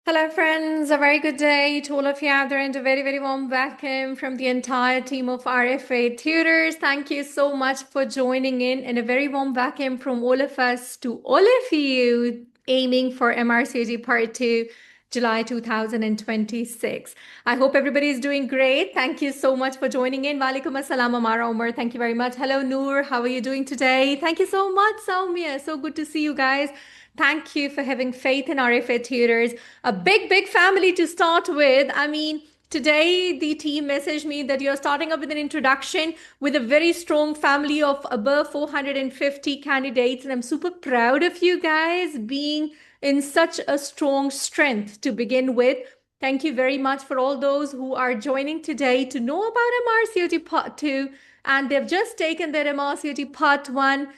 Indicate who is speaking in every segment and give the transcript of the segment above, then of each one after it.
Speaker 1: Hello, friends. A very good day to all of you out there, and a very, very warm welcome from the entire team of RFA Tutors. Thank you so much for joining in, and a very warm welcome from all of us to all of you aiming for MRCOG Part 2, July 2026. I hope everybody is doing great. Thank you so much for joining in. Walaikum assalam, Amara Umar. Thank you very much. Hello, Noor. How are you doing today? Thank you so much, Soumya. So good to see you guys. Thank you for having faith in RFA Tutors. A big, big family to start with. I mean, today the team messaged me that you're starting up with an introduction with a very strong family of above 450 candidates. And I'm super proud of you guys being in such a strong strength to begin with. Thank you very much for all those who are joining today to know about MRCOG Part 2. And they've just taken their MRCOG Part 1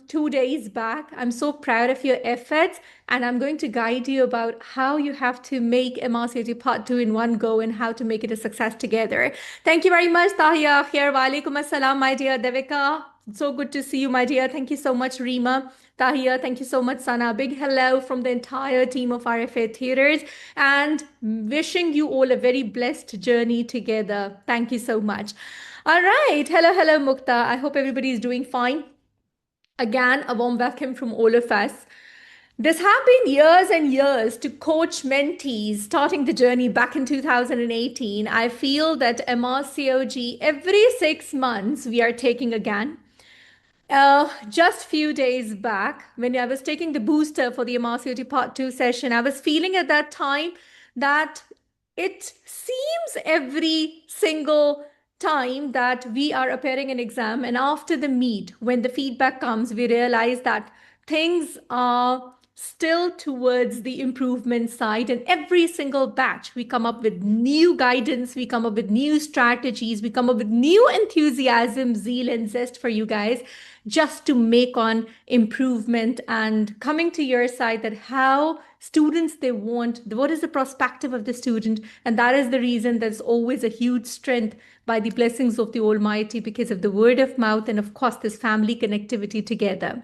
Speaker 1: 2 days back. I'm so proud of your efforts, and I'm going to guide you about how you have to make MRCOG Part 2 in one go and how to make it a success together. Thank you very much, Tahiya. Here, walaikum assalam, my dear Devika. So good to see you, my dear. Thank you so much, Rima. Tahiya, thank you so much, Sana. Big hello from the entire team of RFA Theaters, and wishing you all a very blessed journey together. Thank you so much. All right. Hello, hello, Mukta. I hope everybody is doing fine. Again, a warm welcome from all of us. This have been years and years to coach mentees starting the journey back in 2018. I feel that MRCOG every 6 months we are taking again. Just few days back, when I was taking the booster for the MRCOG Part 2 session, I was feeling at that time that it seems every single time that we are appearing an exam, and after the meet, when the feedback comes, we realize that things are still towards the improvement side. And every single batch, we come up with new guidance, we come up with new strategies, we come up with new enthusiasm, zeal, and zest for you guys just to make on improvement and coming to your side that how students they want, what is the perspective of the student. And that is the reason there's always a huge strength by the blessings of the Almighty because of the word of mouth and of course this family connectivity together.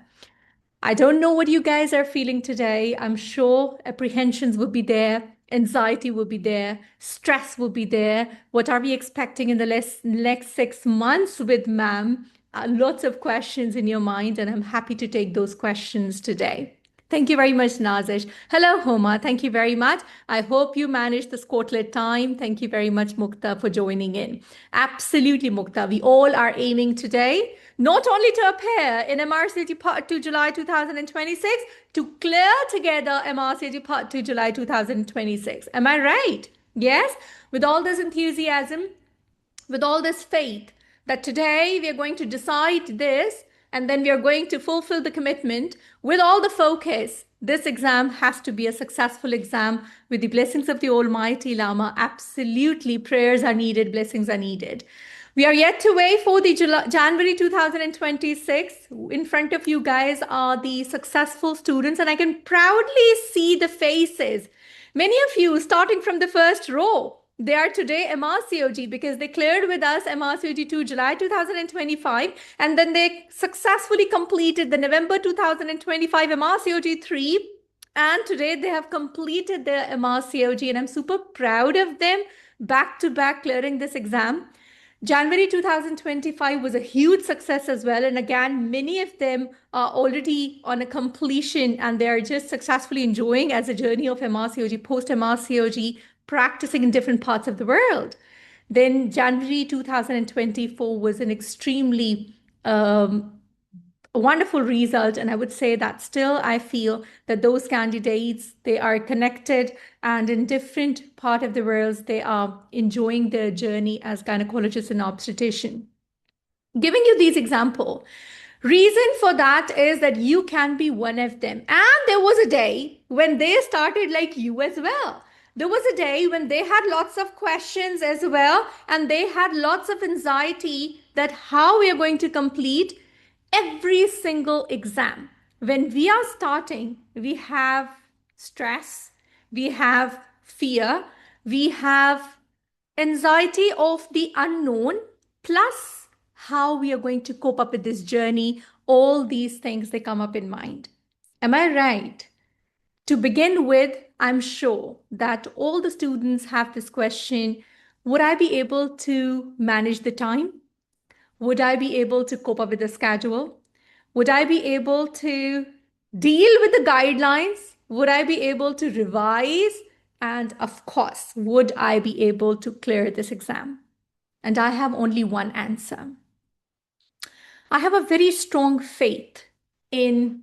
Speaker 1: I don't know what you guys are feeling today. I'm sure apprehensions will be there, anxiety will be there, stress will be there. What are we expecting in the next 6 months with ma'am? Lots of questions in your mind, and I'm happy to take those questions today. Thank you very much, Nazish. Hello, Homa. Thank you very much. I hope you managed the Scotland time. Thank you very much, Mukta, for joining in. Absolutely, Mukta. We all are aiming today not only to appear in MRCOG Part 2 July 2026, to clear together MRCOG Part 2 July 2026. Am I right? Yes? With all this enthusiasm, with all this faith, that today we are going to decide this and then we are going to fulfill the commitment with all the focus. This exam has to be a successful exam with the blessings of the Almighty Lama. Absolutely, prayers are needed, blessings are needed. We are yet to wait for the January 2026. In front of you guys are the successful students, and I can proudly see the faces. Many of you starting from the first row. They are today MRCOG because they cleared with us MRCOG-2 July 2025, and then they successfully completed the November 2025 MRCOG-3, and today they have completed their MRCOG, and I'm super proud of them back to back clearing this exam. January 2025 was a huge success as well. And again, many of them are already on a completion and they are just successfully enjoying as a journey of MRCOG, post MRCOG, practicing in different parts of the world. Then January 2024 was an extremely a wonderful result. And I would say that still I feel that those candidates, they are connected and in different part of the world, they are enjoying their journey as gynecologists and obstetrician. Giving you these example, reason for that is that you can be one of them. And there was a day when they started like you as well. There was a day when they had lots of questions as well, and they had lots of anxiety that how we are going to complete every single exam. When we are starting, we have stress, we have fear, we have anxiety of the unknown, plus how we are going to cope up with this journey. All these things, they come up in mind. Am I right? To begin with, I'm sure that all the students have this question, would I be able to manage the time? Would I be able to cope up with the schedule? Would I be able to deal with the guidelines? Would I be able to revise? And of course, would I be able to clear this exam? And I have only one answer. I have a very strong faith in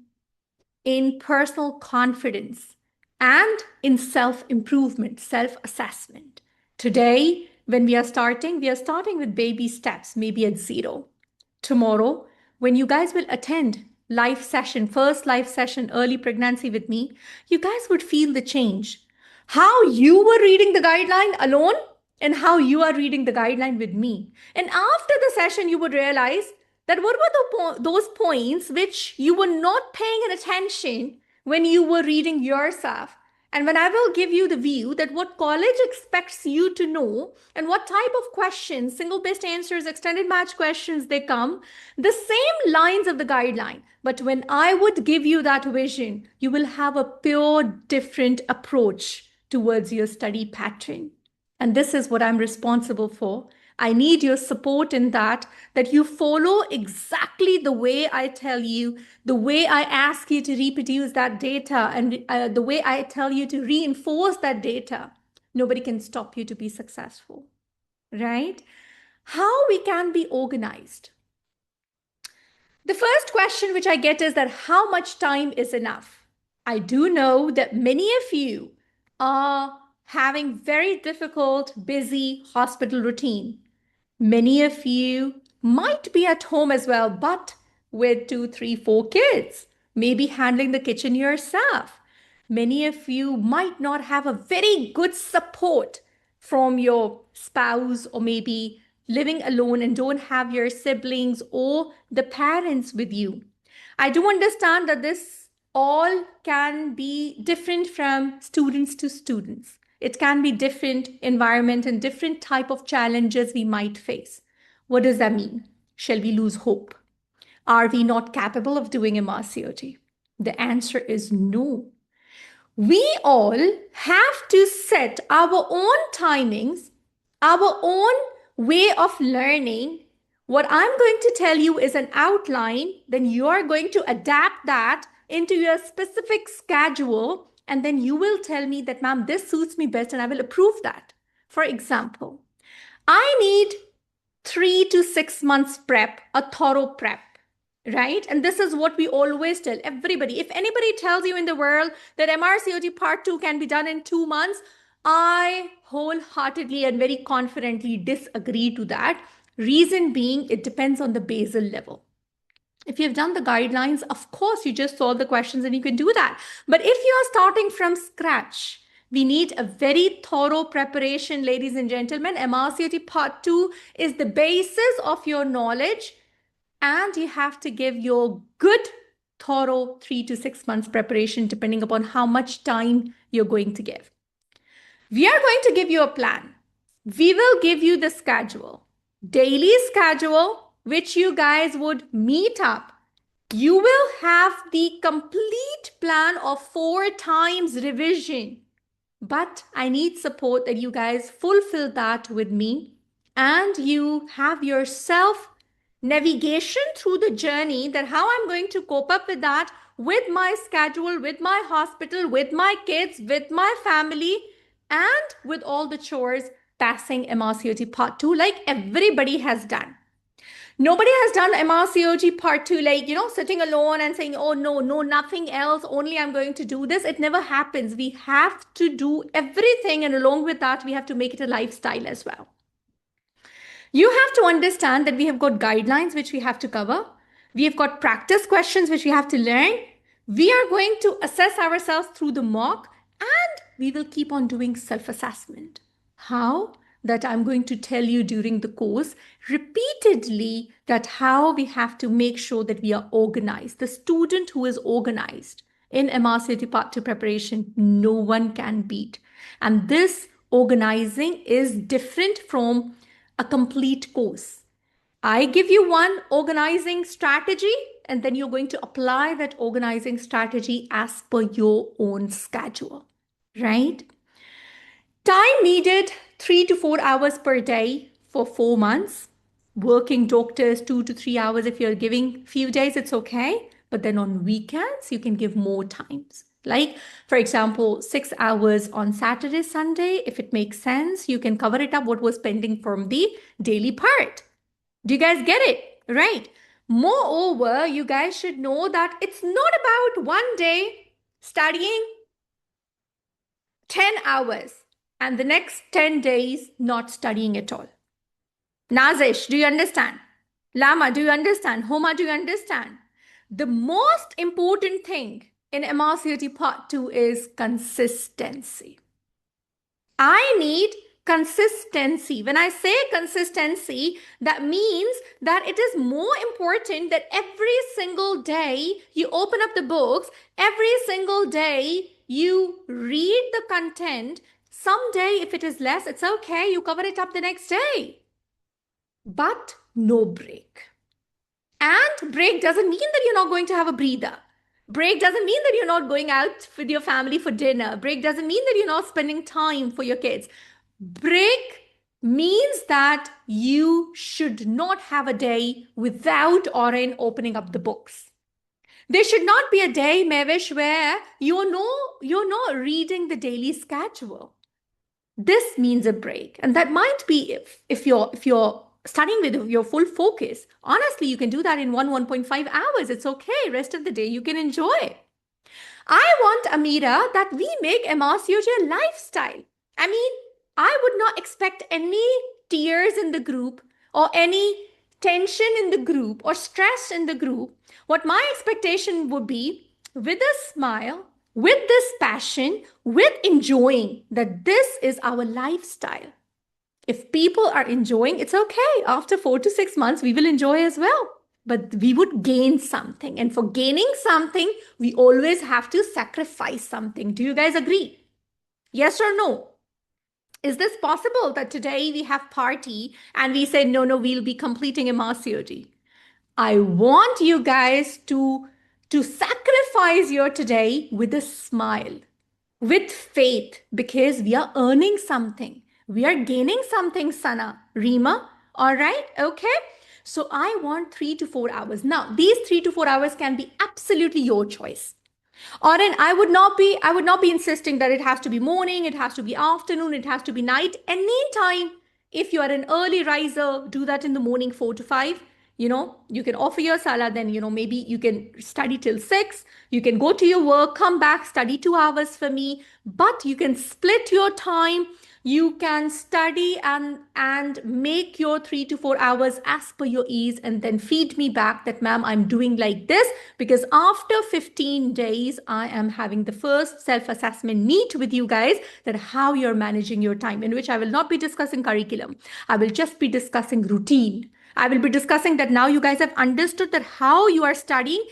Speaker 1: personal confidence and in self improvement, self assessment. Today, when we are starting with baby steps, maybe at zero. Tomorrow, when you guys will attend live session, first live session, early pregnancy with me, you guys would feel the change. How you were reading the guideline alone and how you are reading the guideline with me. And after the session, you would realize that what were those points which you were not paying attention when you were reading yourself. And when I will give you the view that what college expects you to know and what type of questions, single based answers, extended match questions they come, the same lines of the guideline. But when I would give you that vision, you will have a pure different approach towards your study pattern. And this is what I'm responsible for. I need your support in that you follow exactly the way I tell you, the way I ask you to reproduce that data, and the way I tell you to reinforce that data. Nobody can stop you to be successful, right? How we can be organized. The first question which I get is that how much time is enough? I do know that many of you are having very difficult, busy hospital routine. Many of you might be at home as well, but with 2, 3, 4 kids, maybe handling the kitchen yourself. Many of you might not have a very good support from your spouse, or maybe living alone and don't have your siblings or the parents with you. I do understand that this all can be different from students to students. It can be different environment and different type of challenges we might face. What does that mean? Shall we lose hope? Are we not capable of doing MRCOG? The answer is no. We all have to set our own timings, our own way of learning. What I'm going to tell you is an outline, then you are going to adapt that into your specific schedule, and then you will tell me that, ma'am, this suits me best, and I will approve that. For example, I need 3 to 6 months prep, a thorough prep. Right? And this is what we always tell everybody. If anybody tells you in the world that MRCOG Part 2 can be done in 2 months, I wholeheartedly and very confidently disagree to that. Reason being, it depends on the basal level. If you've done the guidelines, of course, you just solve the questions and you can do that. But if you are starting from scratch, we need a very thorough preparation, ladies and gentlemen. MRCOG Part 2 is the basis of your knowledge. And you have to give your good, thorough 3 to 6 months preparation, depending upon how much time you're going to give. We are going to give you a plan. We will give you the schedule, daily schedule, which you guys would meet up. You will have the complete plan of 4 times revision. But I need support that you guys fulfill that with me, and you have yourself navigation through the journey, that how I'm going to cope up with that, with my schedule, with my hospital, with my kids, with my family, and with all the chores, passing MRCOG Part 2 like everybody has done. Nobody has done MRCOG Part 2 like, sitting alone and saying, oh, no, nothing else, only I'm going to do this. It never happens. We have to do everything. And along with that, we have to make it a lifestyle as well. You have to understand that we have got guidelines which we have to cover. We have got practice questions which we have to learn. We are going to assess ourselves through the mock, and we will keep on doing self-assessment. How? That I'm going to tell you during the course repeatedly, that how we have to make sure that we are organized. The student who is organized in MRCOG Part 2 preparation, no one can beat. And this organizing is different from a complete course. I give you one organizing strategy, and then you're going to apply that organizing strategy as per your own schedule. right? Time needed 3 to 4 hours per day for 4 months. Working doctors 2 to 3 hours. If you're giving few days, it's okay. But then on weekends, you can give more times. Like, for example, 6 hours on Saturday, Sunday. If it makes sense, you can cover it up what was pending from the daily part. Do you guys get it? Right. Moreover, you guys should know that it's not about one day studying 10 hours and the next 10 days not studying at all. Nazish, do you understand? Lama, do you understand? Homa, do you understand? The most important thing in MRCOG Part 2 is consistency. I need consistency. When I say consistency, that means that it is more important that every single day you open up the books, every single day you read the content. Someday, if it is less, it's okay. You cover it up the next day. But no break. And break doesn't mean that you're not going to have a breather. Break doesn't mean that you're not going out with your family for dinner. Break doesn't mean that you're not spending time for your kids. Break means that you should not have a day without Oren opening up the books. There should not be a day, Mevish, where you're not reading the daily schedule. This means a break. And that might be if you're studying with your full focus. Honestly, you can do that in 1.5 hours. It's okay. Rest of the day you can enjoy. I want, Amira, that we make MRCOG a lifestyle. I mean, I would not expect any tears in the group or any tension in the group or stress in the group. What my expectation would be, with a smile, with this passion, with enjoying that this is our lifestyle. If people are enjoying, it's okay. After 4 to 6 months, we will enjoy as well. But we would gain something. And for gaining something, we always have to sacrifice something. Do you guys agree? Yes or no? Is this possible that today we have party and we say, no, we'll be completing MRCOG? I want you guys to sacrifice your today with a smile, with faith, because we are earning something. We are gaining something, Sana, Rima. All right, okay. So I want 3 to 4 hours. Now, these 3 to 4 hours can be absolutely your choice. Or then I would not be insisting that it has to be morning, it has to be afternoon, it has to be night, anytime. If you are an early riser, do that in the morning 4 to 5. You can offer your salah, then maybe you can study till 6. You can go to your work, come back, study 2 hours for me, but you can split your time. You can study and make your 3 to 4 hours as per your ease, and then feed me back that, ma'am, I'm doing like this, because after 15 days, I am having the first self-assessment meet with you guys, that how you're managing your time, in which I will not be discussing curriculum. I will just be discussing routine. I will be discussing that now you guys have understood that how you are studying.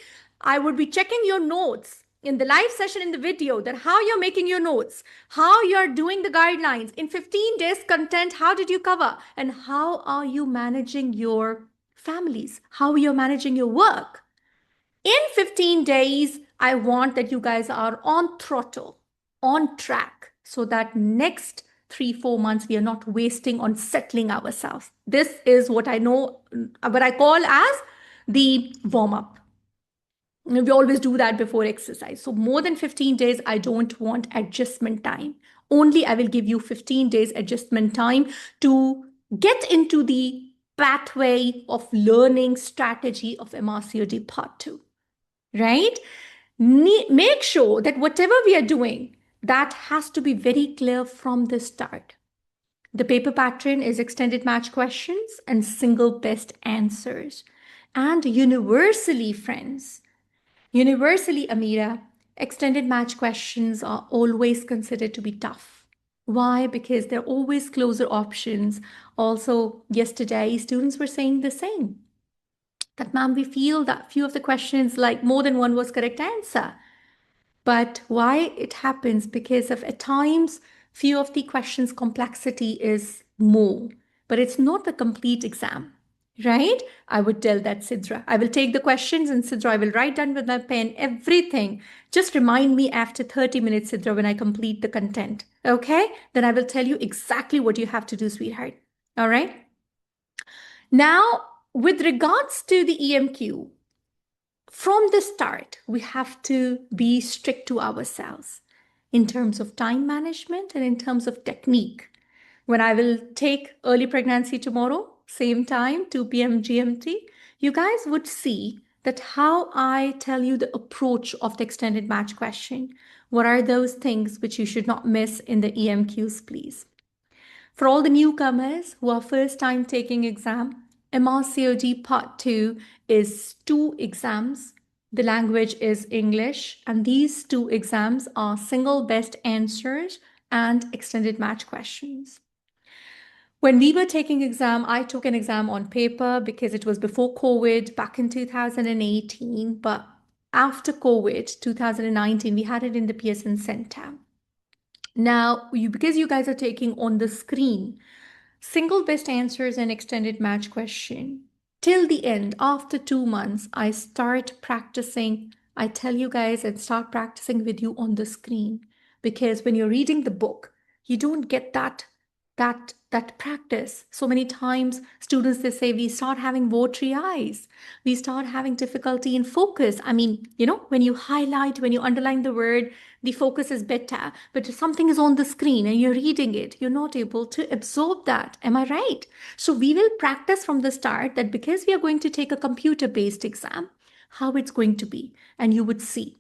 Speaker 1: I would be checking your notes in the live session in the video, that how you're making your notes, how you're doing the guidelines in 15 days content, how did you cover, and how are you managing your families, how you're managing your work. In 15 days, I want that you guys are on throttle, on track, so that next 3-4 months we are not wasting on settling ourselves. This is what I know, what I call as the warm up. We always do that before exercise. So more than 15 days, I don't want adjustment time. Only I will give you 15 days adjustment time to get into the pathway of learning strategy of MRCOG Part 2, right? Make sure that whatever we are doing, that has to be very clear from the start. The paper pattern is extended match questions and single best answers. And universally, friends, universally, Amira, extended match questions are always considered to be tough. Why? Because they're always closer options. Also, yesterday, students were saying the same. That, ma'am, we feel that few of the questions, like more than one was correct answer. But why it happens? Because of, at times, few of the questions complexity is more, but it's not the complete exam. right? I would tell that Sidra. I will take the questions and Sidra, I will write down with my pen everything. Just remind me after 30 minutes, Sidra, when I complete the content. Okay? Then I will tell you exactly what you have to do, sweetheart. All right? Now, with regards to the EMQ, from the start, we have to be strict to ourselves in terms of time management and in terms of technique. When I will take early pregnancy tomorrow, same time, 2 p.m. GMT, you guys would see that how I tell you the approach of the extended match question. What are those things which you should not miss in the EMQs, please? For all the newcomers who are first time taking exam, MRCOG Part 2 is 2 exams. The language is English, and these 2 exams are single best answers and extended match questions. When we were taking exam, I took an exam on paper because it was before COVID back in 2018, but after COVID, 2019, we had it in the Pearson Center. Now, because you guys are taking on the screen, single best answers and extended match question. Till the end, after 2 months, I start practicing. I tell you guys and start practicing with you on the screen because when you're reading the book, you don't get that practice. So many times students, they say we start having watery eyes. We start having difficulty in focus. I mean, when you highlight, when you underline the word, the focus is better. But if something is on the screen and you're reading it, you're not able to absorb that. Am I right? So we will practice from the start that because we are going to take a computer-based exam, how it's going to be. And you would see.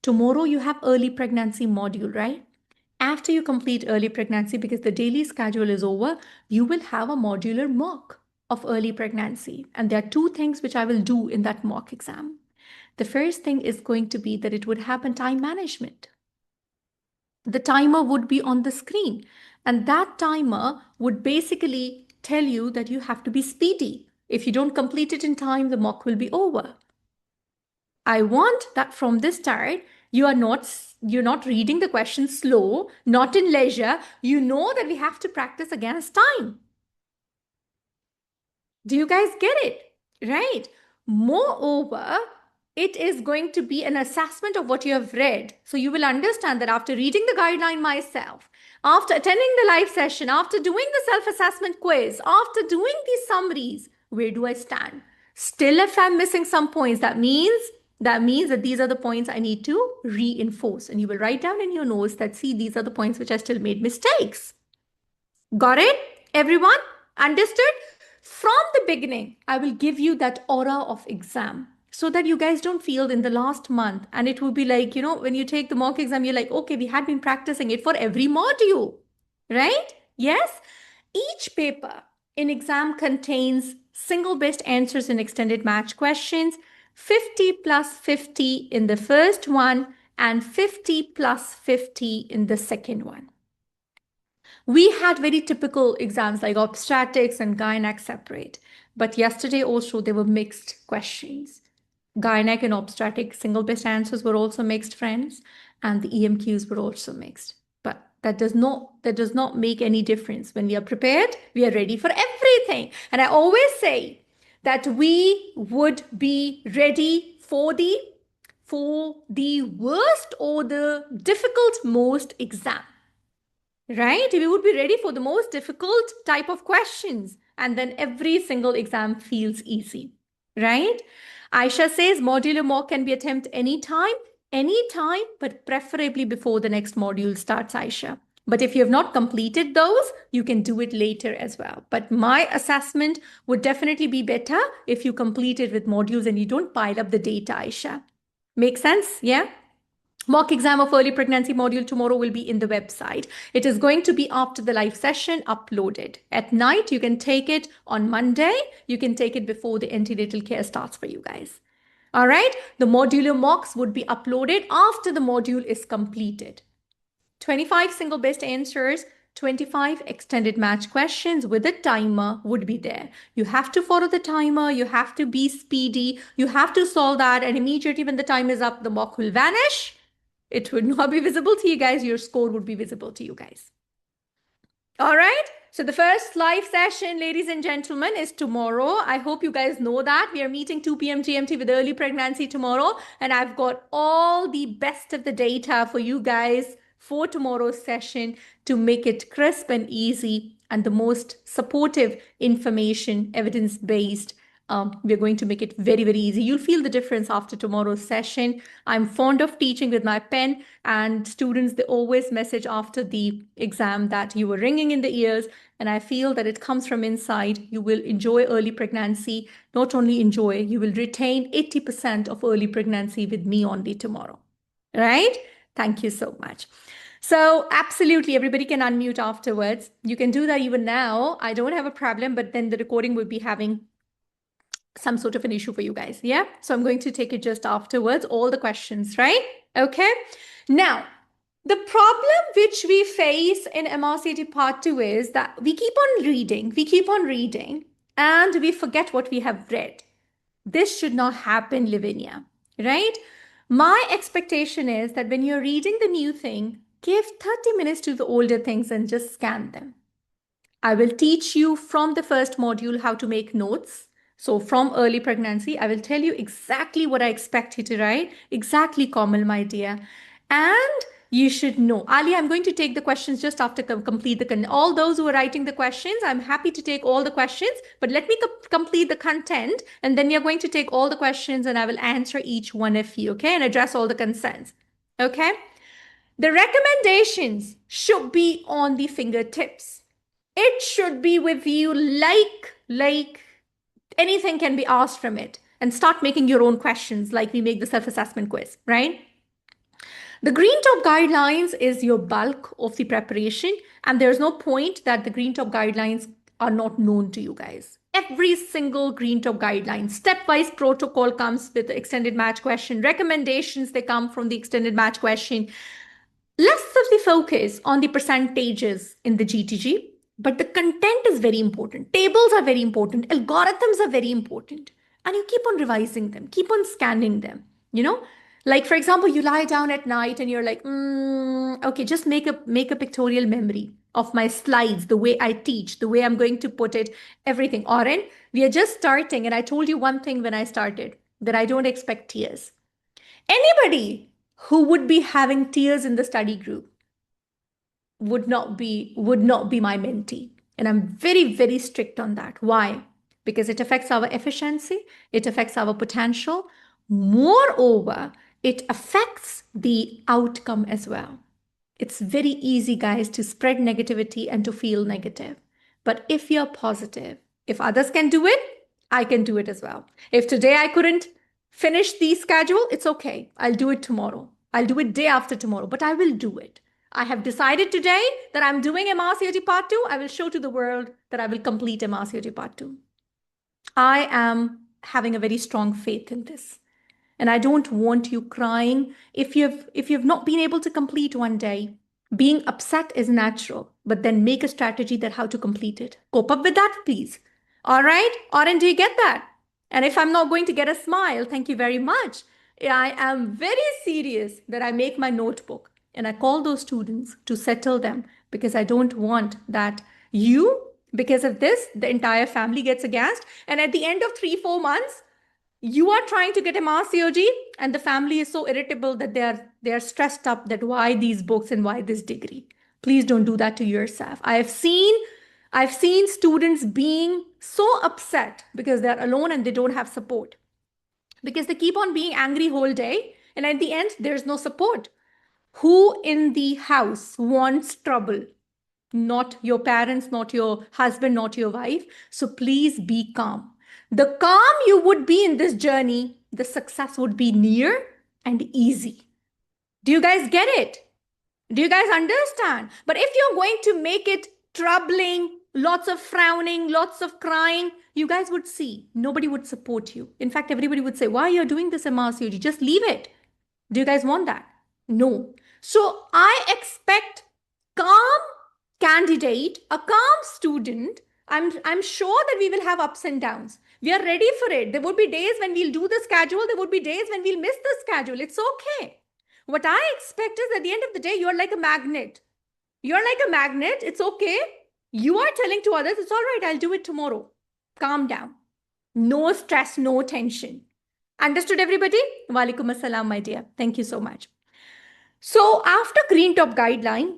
Speaker 1: Tomorrow you have early pregnancy module, right? After you complete early pregnancy, because the daily schedule is over, you will have a modular mock of early pregnancy. And there are 2 things which I will do in that mock exam. The first thing is going to be that it would happen time management. The timer would be on the screen, and that timer would basically tell you that you have to be speedy. If you don't complete it in time, the mock will be over. I want that from the start, you're not reading the question slow, not in leisure. You know that we have to practice against time. Do you guys get it? Right. Moreover, it is going to be an assessment of what you have read. So you will understand that after reading the guideline myself, after attending the live session, after doing the self-assessment quiz, after doing these summaries, where do I stand? Still, if I'm missing some points, that means that these are the points I need to reinforce. And you will write down in your notes that, see, these are the points which I still made mistakes. Got it? Everyone? Understood? From the beginning, I will give you that aura of exam so that you guys don't feel in the last month. And it will be like, when you take the mock exam, you're like, okay, we had been practicing it for every module, right? Yes? Each paper in exam contains single best answers and extended match questions, 50 plus 50 in the first one and 50 plus 50 in the second one. We had very typical exams like obstetrics and gynec separate, but yesterday also there were mixed questions. Gynec and obstetric single best answers were also mixed, friends, and the EMQs were also mixed. But that does not make any difference. When we are prepared, we are ready for everything. And I always say that we would be ready for the worst or the difficult most exam. Right? We would be ready for the most difficult type of questions. And then every single exam feels easy. Right? Aisha says modular mock can be attempted anytime, but preferably before the next module starts, Aisha. But if you have not completed those, you can do it later as well. But my assessment would definitely be better if you complete it with modules and you don't pile up the data, Aisha. Make sense? Yeah? Mock exam of early pregnancy module tomorrow will be in the website. It is going to be after the live session uploaded. At night, you can take it on Monday. You can take it before the antenatal care starts for you guys. All right. The modular mocks would be uploaded after the module is completed. 25 single best answers, 25 extended match questions with a timer would be there. You have to follow the timer. You have to be speedy. You have to solve that. And immediately when the time is up, the mock will vanish. It would not be visible to you guys. Your score would be visible to you guys. All right. So the first live session, ladies and gentlemen, is tomorrow. I hope you guys know that. We are meeting 2 p.m. GMT with early pregnancy tomorrow. And I've got all the best of the data for you guys for tomorrow's session to make it crisp and easy and the most supportive information, evidence-based. We're going to make it very, very easy. You'll feel the difference after tomorrow's session. I'm fond of teaching with my pen, and students, they always message after the exam that you were ringing in the ears. And I feel that it comes from inside. You will enjoy early pregnancy. Not only enjoy, you will retain 80% of early pregnancy with me only tomorrow. Right? Thank you so much. So absolutely, everybody can unmute afterwards. You can do that even now. I don't have a problem, but then the recording will be having some sort of an issue for you guys. Yeah. So I'm going to take it just afterwards, all the questions, right? Okay. Now, the problem which we face in MRCG part 2 is that we keep on reading, and we forget what we have read. This should not happen, Lavinia, right? My expectation is that when you're reading the new thing, give 30 minutes to the older things and just scan them. I will teach you from the first module how to make notes. So from early pregnancy, I will tell you exactly what I expect you to write. Exactly, Kamal, my dear. And you should know. Ali, I'm going to take the questions just after complete all those who are writing the questions. I'm happy to take all the questions, but let me complete the content, and then you're going to take all the questions and I will answer each one of you, okay? And address all the concerns, okay? The recommendations should be on the fingertips. It should be with you like anything can be asked from it, and start making your own questions like we make the self-assessment quiz, right? The Green Top Guidelines is your bulk of the preparation, and there's no point that the Green Top Guidelines are not known to you guys. Every single Green Top Guideline, stepwise protocol comes with the extended match question. Recommendations, they come from the extended match question. Less of the focus on the percentages in the GTG, but the content is very important. Tables are very important. Algorithms are very important. And you keep on revising them, keep on scanning them, you know? Like, for example, you lie down at night and you're like, okay, just make a pictorial memory of my slides, the way I teach, the way I'm going to put it, everything. Oren, we are just starting. And I told you one thing when I started, that I don't expect tears. Anybody who would be having tears in the study group would not be my mentee. And I'm very, very strict on that. Why? Because it affects our efficiency, it affects our potential. Moreover, it affects the outcome as well. It's very easy, guys, to spread negativity and to feel negative. But if you're positive, if others can do it, I can do it as well. If today I couldn't finish the schedule, it's okay. I'll do it tomorrow. I'll do it day after tomorrow, but I will do it. I have decided today that I'm doing MRCOG Part 2. I will show to the world that I will complete MRCOG Part 2. I am having a very strong faith in this. And I don't want you crying if you've not been able to complete one day. Being upset is natural, but then make a strategy that how to complete it. Cope up with that, please. All right? Oren, do you get that? And if I'm not going to get a smile, thank you very much. I am very serious that I make my notebook and I call those students to settle them, because I don't want that because of this, the entire family gets aghast. And at the end of 3-4 months, you are trying to get a MRCOG and the family is so irritable that they are stressed up that why these books and why this degree. Please don't do that to yourself. I've seen students being so upset because they're alone and they don't have support, because they keep on being angry whole day, and at the end there's no support. Who in the house wants trouble? Not your parents, not your husband, not your wife. So please be calm. The calm you would be in this journey, the success would be near and easy. Do you guys get it? Do you guys understand? But if you're going to make it troubling, lots of frowning, lots of crying, you guys would see nobody would support you. In fact, everybody would say, why you're doing this, MRCOG? Just leave it. Do you guys want that? No. So I expect calm candidate, a calm student. I'm sure that we will have ups and downs. We are ready for it. There would be days when we'll do the schedule. There would be days when we'll miss the schedule. It's okay. What I expect is at the end of the day, you're like a magnet. You're like a magnet. It's okay. You are telling to others, it's all right, I'll do it tomorrow. Calm down. No stress, no tension. Understood, everybody? Walaikum assalam, my dear. Thank you so much. So after Green Top Guideline,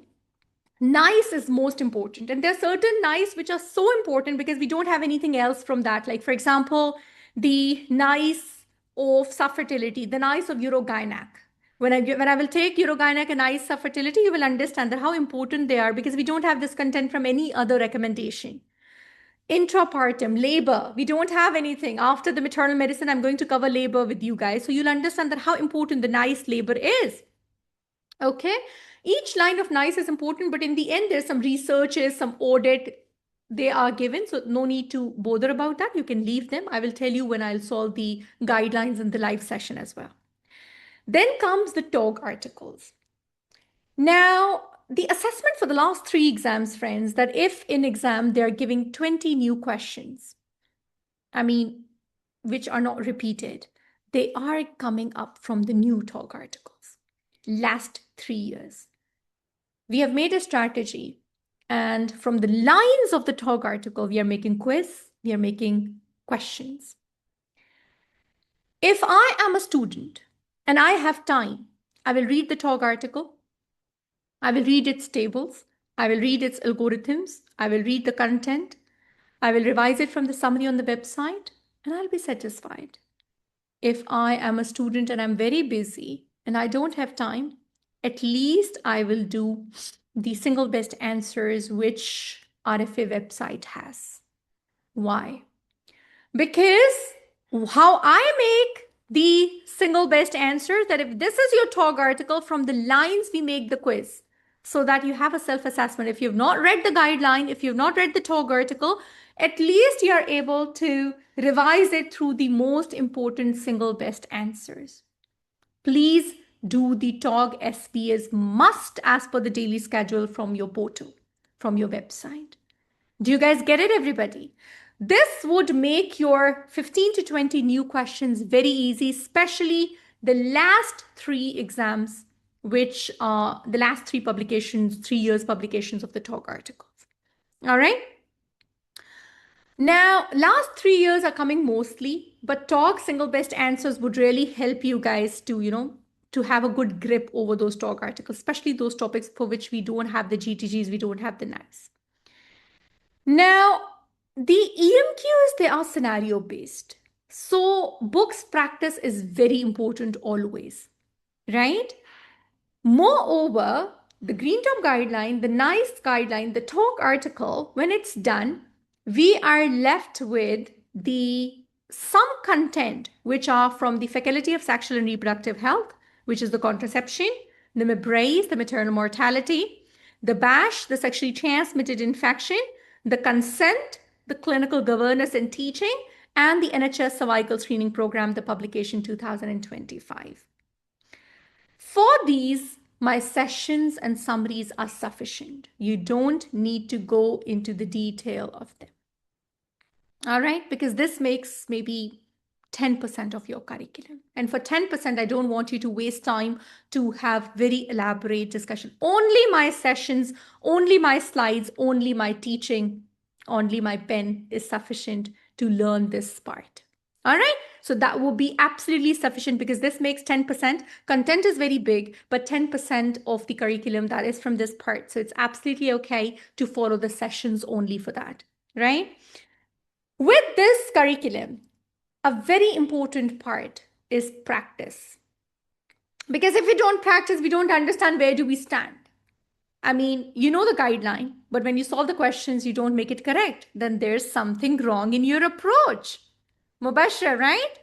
Speaker 1: nice is most important. And there are certain nice which are so important because we don't have anything else from that. Like, for example, the nice of subfertility, the nice of urogynac. When I will take urogynac and nice subfertility, you will understand that how important they are because we don't have this content from any other recommendation. Intrapartum, labor, we don't have anything. After the maternal medicine, I'm going to cover labor with you guys. So you'll understand that how important the nice labor is. Okay, each line of nice is important, but in the end, there's some researches, some audit they are given. So no need to bother about that. You can leave them. I will tell you when I'll solve the guidelines in the live session as well. Then comes the TOG articles. Now, the assessment for the last 3 exams, friends, that if in exam they're giving 20 new questions, I mean, which are not repeated, they are coming up from the new TOG articles. Last 3 years. We have made a strategy, and from the lines of the TOG article, we are making quiz, we are making questions. If I am a student and I have time, I will read the TOG article, I will read its tables, I will read its algorithms, I will read the content, I will revise it from the summary on the website, and I'll be satisfied. If I am a student and I'm very busy and I don't have time, at least I will do the single best answers which RFA website has. Why? Because how I make the single best answers, that if this is your TOG article, from the lines we make the quiz so that you have a self-assessment. If you've not read the guideline, if you've not read the TOG article, at least you are able to revise it through the most important single best answers. Please do the TOG SBS must as per the daily schedule from your portal, from your website. Do you guys get it, everybody? This would make your 15 to 20 new questions very easy, especially the last 3 exams, which are the last 3 publications, 3 years publications of the TOG articles. All right. Now, last 3 years are coming mostly, but TOG single best answers would really help you guys to, to have a good grip over those TOG articles, especially those topics for which we don't have the GTGs, we don't have the NAS. Now, the EMQs, they are scenario based. So books practice is very important always, right? Moreover, the Green Top Guideline, the NICE Guideline, the TOG article, when it's done, we are left with some content which are from the Faculty of Sexual and Reproductive Health, which is the contraception, the MBRACE, the maternal mortality, the BASH, the sexually transmitted infection, the consent, the clinical governance and teaching, and the NHS cervical screening program, the publication 2025. For these, my sessions and summaries are sufficient. You don't need to go into the detail of them. All right, because this makes maybe 10% of your curriculum. And for 10%, I don't want you to waste time to have very elaborate discussion. Only my sessions, only my slides, only my teaching, only my pen is sufficient to learn this part. All right, so that will be absolutely sufficient because this makes 10%. Content is very big, but 10% of the curriculum that is from this part. So it's absolutely okay to follow the sessions only for that, right? With this curriculum, a very important part is practice. Because if we don't practice, we don't understand where do we stand. I mean, you know the guideline, but when you solve the questions, you don't make it correct. Then there's something wrong in your approach. Mubashir, right?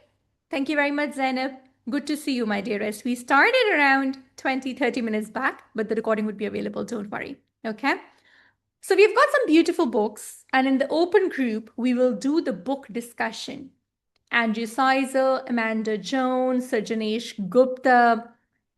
Speaker 1: Thank you very much, Zainab. Good to see you, my dearest. We started around 20-30 minutes back, but the recording would be available. Don't worry. Okay. So we've got some beautiful books, and in the open group, we will do the book discussion. Andrew Sizer, Amanda Jones, Sir Janesh Gupta,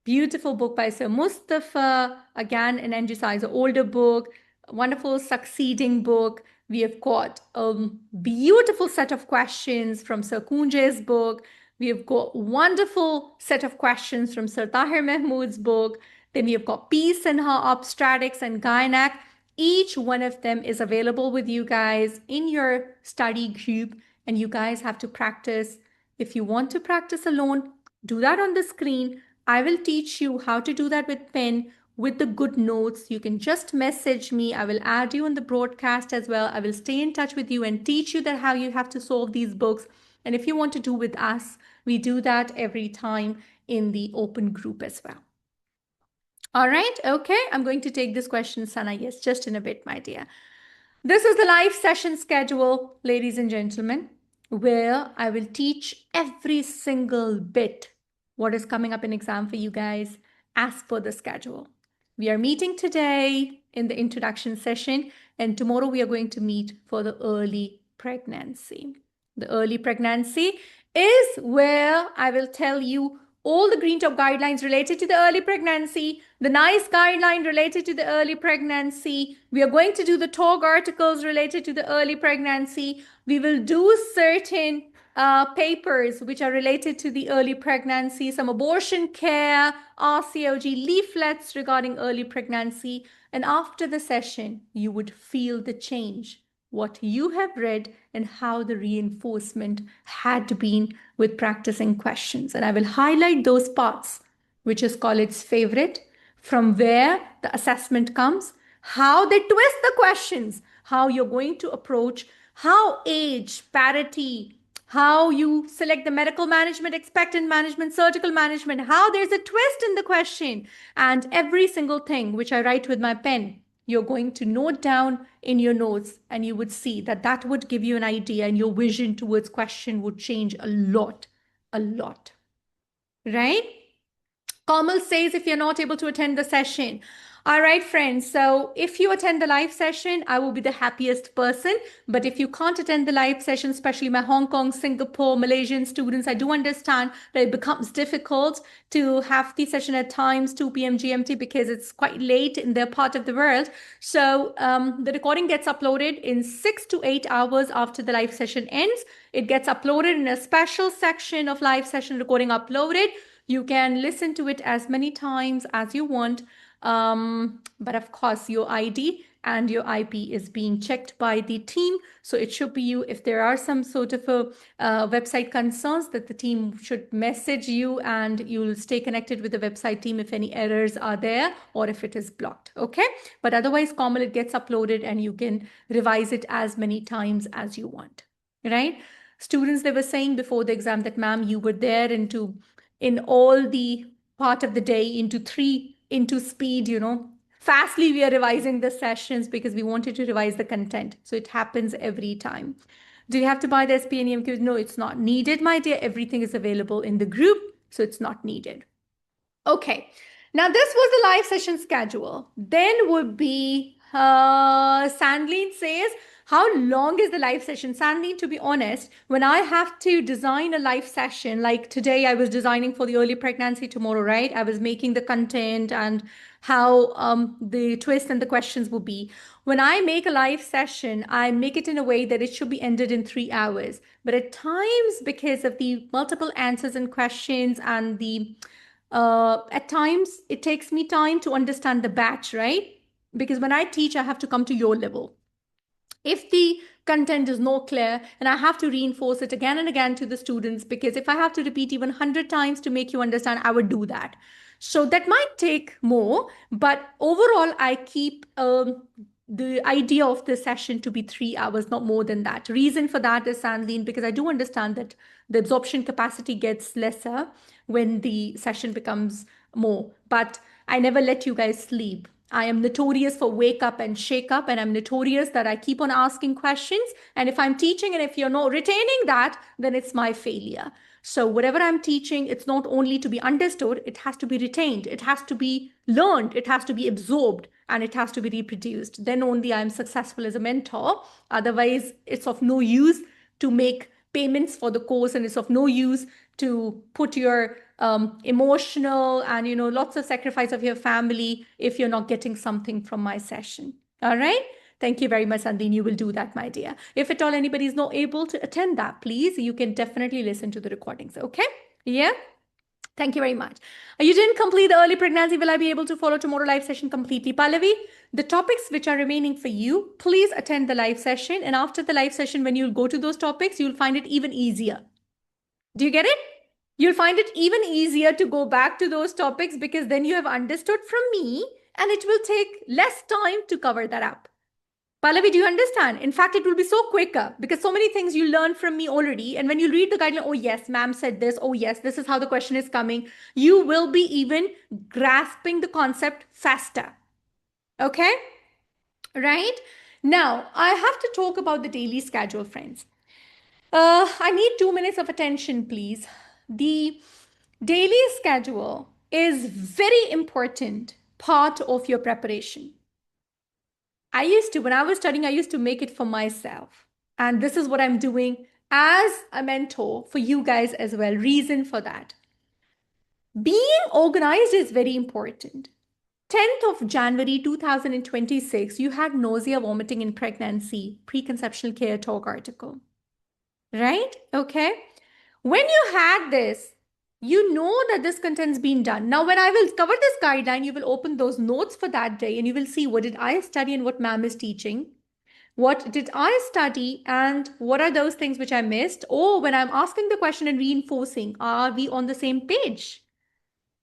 Speaker 1: beautiful book by Sir Mustafa, again an Andrew Sizer older book, wonderful succeeding book. We have got a beautiful set of questions from Sir Kunje's book. We have got wonderful set of questions from Sir Tahir Mahmood's book. Then we have got Peace in Her Obstetrics and Gynec. Each one of them is available with you guys in your study group, and you guys have to practice. If you want to practice alone, do that on the screen. I will teach you how to do that with pen, with the good notes. You can just message me. I will add you on the broadcast as well. I will stay in touch with you and teach you that how you have to solve these books. And if you want to do with us, we do that every time in the open group as well. All right, okay, I'm going to take this question, Sana. Yes, just in a bit, my dear. This is the live session schedule, ladies and gentlemen, where I will teach every single bit what is coming up in exam for you guys as per the schedule. We are meeting today in the introduction session, and tomorrow we are going to meet for the early pregnancy. The early pregnancy is where I will tell you all the green top guidelines related to the early pregnancy, the NICE guideline related to the early pregnancy. We are going to do the talk articles related to the early pregnancy. We will do certain papers which are related to the early pregnancy, some abortion care, RCOG leaflets regarding early pregnancy. And after the session, you would feel the change, what you have read and how the reinforcement had been with practicing questions. And I will highlight those parts, which is college's favorite, from where the assessment comes, how they twist the questions, how you're going to approach, how age, parity, how you select the medical management, expectant management, surgical management, how there's a twist in the question, and every single thing which I write with my pen, you're going to note down in your notes, and you would see that that would give you an idea, and your vision towards question would change a lot, right? Kamal says if you're not able to attend the session. All right, friends. So if you attend the live session, I will be the happiest person. But if you can't attend the live session, especially my Hong Kong, Singapore, Malaysian students, I do understand that it becomes difficult to have the session at times 2 p.m. GMT because it's quite late in their part of the world. So the recording gets uploaded in 6 to 8 hours after the live session ends. It gets uploaded in a special section of live session recording uploaded. You can listen to it as many times as you want. But of course, your ID and your IP is being checked by the team. So it should be you. If there are some sort of website concerns, that the team should message you, and you'll stay connected with the website team if any errors are there or if it is blocked. Okay. But otherwise, Komal, it gets uploaded and you can revise it as many times as you want. Right? Students, they were saying before the exam that, ma'am, you were there in all the part of the day into speed, fastly we are revising the sessions because we wanted to revise the content. So it happens every time. Do you have to buy the SP and EMQs? No, it's not needed, my dear. Everything is available in the group, so it's not needed. Okay, now this was the live session schedule. Then would be Sandline says, how long is the live session? Sandline, to be honest, when I have to design a live session, like today I was designing for the early pregnancy, tomorrow, right? I was making the content and how the twist and the questions will be. When I make a live session, I make it in a way that it should be ended in 3 hours. But at times, because of the multiple answers and questions and the at times it takes me time to understand the batch, right? Because when I teach, I have to come to your level. If the content is not clear, and I have to reinforce it again and again to the students, because if I have to repeat even 100 times to make you understand, I would do that. So that might take more, but overall, I keep the idea of the session to be 3 hours, not more than that. Reason for that is, Sandline, because I do understand that the absorption capacity gets lesser when the session becomes more, but I never let you guys sleep. I am notorious for wake up and shake up, and I'm notorious that I keep on asking questions. And if I'm teaching and if you're not retaining that, then it's my failure. So whatever I'm teaching, it's not only to be understood, it has to be retained, it has to be learned, it has to be absorbed, and it has to be reproduced. Then only I'm successful as a mentor. Otherwise, it's of no use to make payments for the course, and it's of no use to put your emotional and lots of sacrifice of your family if you're not getting something from my session. All right. Thank you very much, Sandine. You will do that, my dear. If at all anybody is not able to attend that, please, you can definitely listen to the recordings. Okay. Yeah. Thank you very much. You didn't complete the early pregnancy. Will I be able to follow tomorrow live session completely? Pallavi, the topics which are remaining for you, please attend the live session. And after the live session, when you'll go to those topics, you'll find it even easier. Do you get it? You'll find it even easier to go back to those topics because then you have understood from me and it will take less time to cover that up. Pallavi, do you understand? In fact, it will be so quicker because so many things you learn from me already. And when you read the guideline, oh yes, ma'am said this. Oh yes, this is how the question is coming. You will be even grasping the concept faster. Okay? Right? Now, I have to talk about the daily schedule, friends. I need 2 minutes of attention, please. The daily schedule is very important part of your preparation. When I was studying, I used to make it for myself. And this is what I'm doing as a mentor for you guys as well. Reason for that. Being organized is very important. 10th of January 2026, you had nausea, vomiting in pregnancy, preconceptional care talk article. Right? Okay. When you had this, you know that this content's been done. Now, when I will cover this guideline, you will open those notes for that day and you will see what did I study and what ma'am is teaching. What did I study and what are those things which I missed? Or when I'm asking the question and reinforcing, are we on the same page?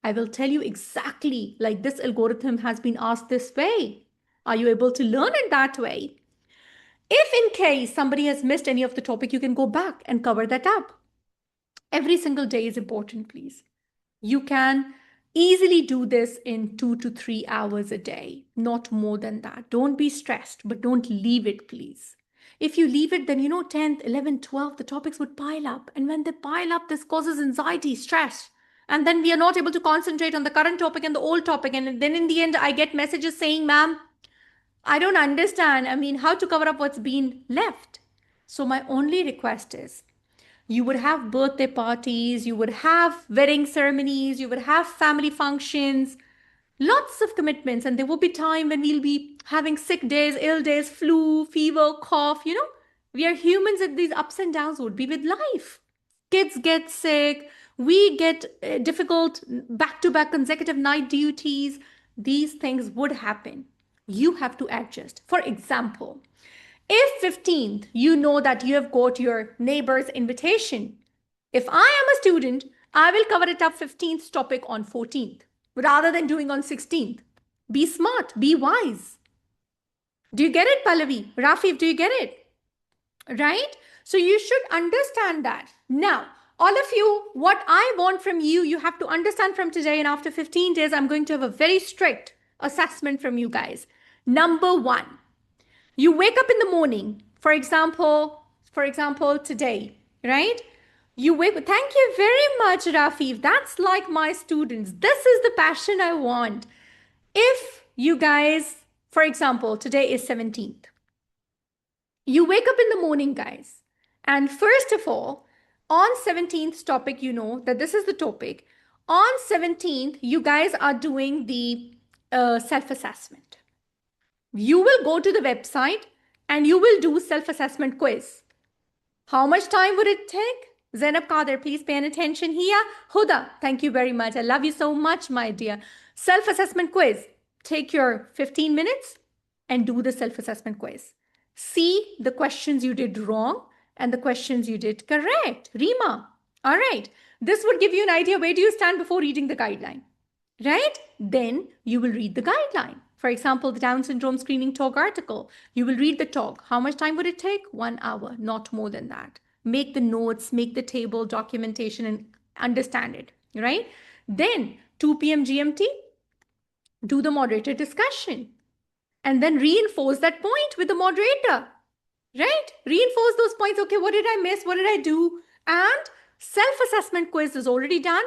Speaker 1: I will tell you exactly like this algorithm has been asked this way. Are you able to learn it that way? If in case somebody has missed any of the topic, you can go back and cover that up. Every single day is important, please. You can easily do this in 2 to 3 hours a day, not more than that. Don't be stressed, but don't leave it, please. If you leave it, then 10th, 11th, 12th, the topics would pile up. And when they pile up, this causes anxiety, stress. And then we are not able to concentrate on the current topic and the old topic. And then in the end, I get messages saying, ma'am, I don't understand. How to cover up what's been left. So my only request is, you would have birthday parties, you would have wedding ceremonies, you would have family functions, lots of commitments. And there will be time when we'll be having sick days, ill days, flu, fever, cough. We are humans and these ups and downs would be with life. Kids get sick. We get difficult back-to-back consecutive night duties. These things would happen. You have to adjust. For example, if 15th, you know that you have got your neighbor's invitation. If I am a student, I will cover it up 15th topic on 14th rather than doing on 16th. Be smart, be wise. Do you get it, Pallavi? Rafif, do you get it? Right? So you should understand that. Now, all of you, what I want from you, you have to understand from today, and after 15 days, I'm going to have a very strict assessment from you guys. Number 1. You wake up in the morning, for example, today, right? Thank you very much, Rafif. That's like my students. This is the passion I want. If you guys, for example, today is 17th. You wake up in the morning, guys. And first of all, on 17th topic, you know that this is the topic. On 17th, you guys are doing the self-assessment. You will go to the website and you will do self-assessment quiz. How much time would it take? Zainab Kader, please pay attention here. Huda, thank you very much. I love you so much, my dear. Self-assessment quiz. Take your 15 minutes and do the self-assessment quiz. See the questions you did wrong and the questions you did correct. Rima, all right. This would give you an idea where do you stand before reading the guideline, right? Then you will read the guideline. For example, the Down syndrome screening talk article. You will read the talk. How much time would it take? 1 hour, not more than that. Make the notes, make the table, documentation, and understand it, right? Then 2 p.m. GMT, do the moderator discussion. And then reinforce that point with the moderator, right? Reinforce those points. Okay, what did I miss? What did I do? And self-assessment quiz is already done.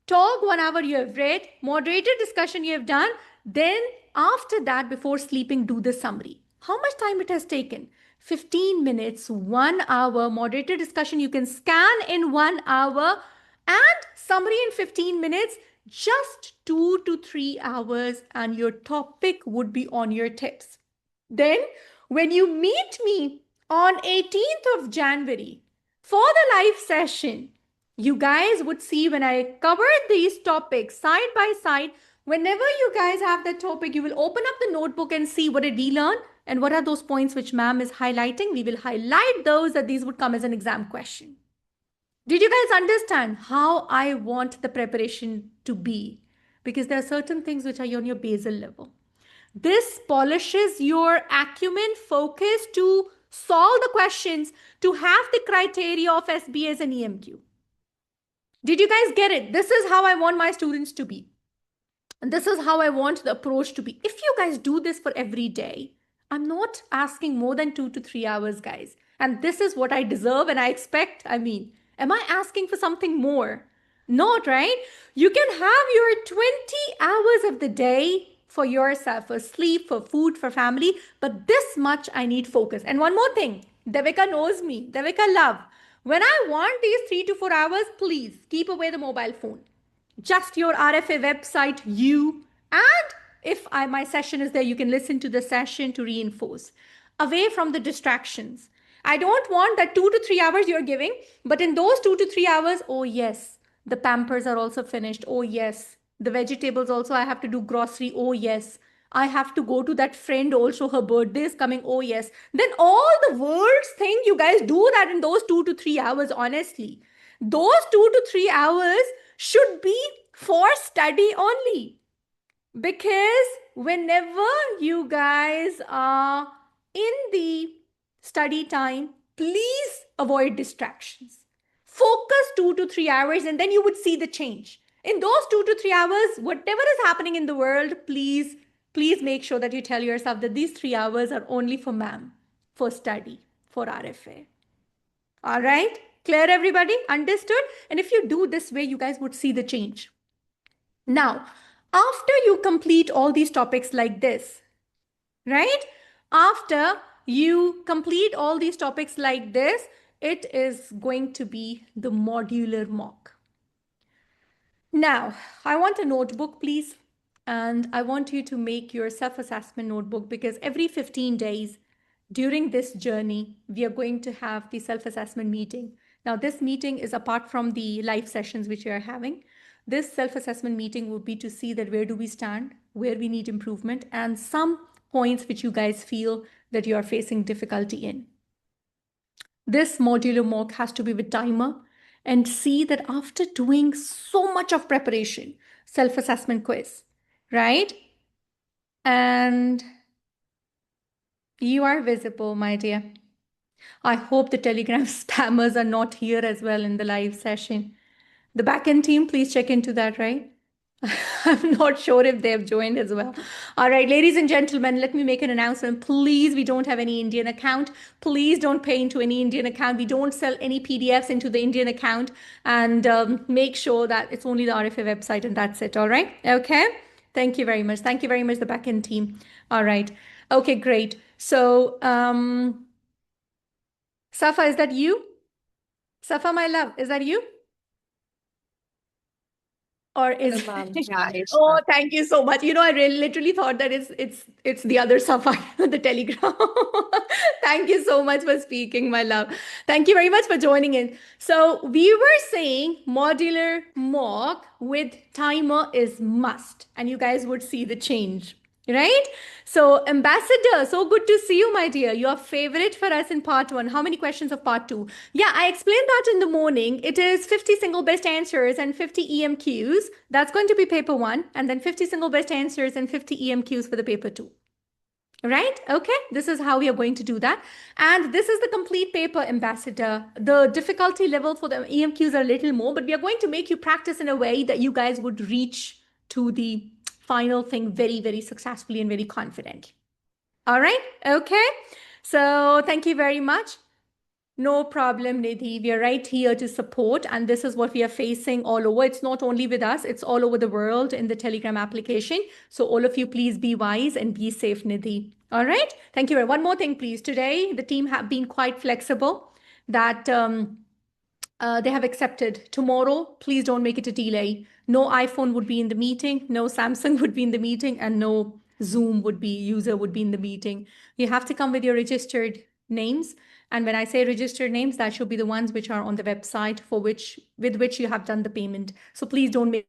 Speaker 1: Talk 1 hour you have read. Moderator discussion you have done. Then after that, before sleeping, do the summary. How much time it has taken? 15 minutes, 1 hour. Moderator discussion you can scan in 1 hour. And summary in 15 minutes. Just 2 to 3 hours and your topic would be on your tips. Then when you meet me on 18th of January for the live session, You guys would see when I covered these topics side by side, whenever you guys have that topic, you will open up the notebook and see what did we learn and what are those points which ma'am is highlighting. We will highlight those that these would come as an exam question. Did you guys understand how I want the preparation to be? Because there are certain things which are on your basal level. This polishes your acumen, focus to solve the questions, to have the criteria of SBS and EMQ. Did you guys get it? This is how I want my students to be. And this is how I want the approach to be. If you guys do this for every day, I'm not asking more than 2 to 3 hours, guys. And this is what I deserve and I expect. I mean, am I asking for something more? Not, right? You can have your 20 hours of the day for yourself, for sleep, for food, for family. But this much I need focus. And one more thing, Devika knows me. Devika love. When I want these 3 to 4 hours, please keep away the mobile phone. Just your RFA website, you, and if my session is there, you can listen to the session to reinforce. Away from the distractions. I don't want that 2 to 3 hours you're giving, but in those 2 to 3 hours, oh yes, the pampers are also finished. Oh yes, the vegetables also, I have to do grocery. Oh yes, I have to go to that friend also, her birthday is coming. Oh yes. Then all the world's thing, you guys do that in those 2 to 3 hours, honestly. Those 2 to 3 hours should be for study only. Because whenever you guys are in the study time, please avoid distractions. Focus 2 to 3 hours and then you would see the change. In those 2 to 3 hours, whatever is happening in the world, please make sure that you tell yourself that these 3 hours are only for ma'am, for study, for RFA. All right? Clear, everybody? Understood? And if you do this way, you guys would see the change. Now, after you complete all these topics like this, right? After you complete all these topics like this, it is going to be the modular mock. Now, I want a notebook, please. And I want you to make your self-assessment notebook because every 15 days during this journey, we are going to have the self-assessment meeting. Now, this meeting is apart from the live sessions which we are having. This self-assessment meeting will be to see that where do we stand, where we need improvement, and some points which you guys feel that you are facing difficulty in. This modular mock has to be with timer and see that after doing so much of preparation, self-assessment quiz, right? And you are visible, my dear. I hope the Telegram spammers are not here as well in the live session. The backend team, please check into that, right? I'm not sure if they've joined as well. All right, ladies and gentlemen, let me make an announcement. Please, we don't have any Indian account. Please don't pay into any Indian account. We don't sell any PDFs into the Indian account. And make sure that it's only the RFA website and that's it. All right. Okay. Thank you very much. Thank you very much, the backend team. All right. Okay, great. So, Safa, is that you? Safa, my love, is that you? Or is
Speaker 2: Yeah, it's
Speaker 1: oh, thank you so much. You know, I really literally thought that it's the other Safa, the Telegram. Thank you so much for speaking, my love. Thank you very much for joining in. So we were saying modular mock with timer is must, and you guys would see the change. Right? So, Ambassador, so good to see you, my dear. Your favorite for us in part 1. How many questions of part 2? Yeah, I explained that in the morning. It is 50 single best answers and 50 EMQs. That's going to be paper 1. And then 50 single best answers and 50 EMQs for the paper 2. Right? Okay, this is how we are going to do that. And this is the complete paper, Ambassador. The difficulty level for the EMQs are a little more, but we are going to make you practice in a way that you guys would reach to the final thing very, very successfully and very confidently. All right. Okay. So thank you very much. No problem, Nidhi. We are right here to support. And this is what we are facing all over. It's not only with us, it's all over the world in the Telegram application. So all of you, please be wise and be safe, Nidhi. All right. Thank you. One more thing, please. Today, the team have been quite flexible that they have accepted. Tomorrow, please don't make it a delay. No iPhone would be in the meeting, no Samsung would be in the meeting, and no Zoom user would be in the meeting. You have to come with your registered names. And when I say registered names, that should be the ones which are on the website with which you have done the payment. So please don't make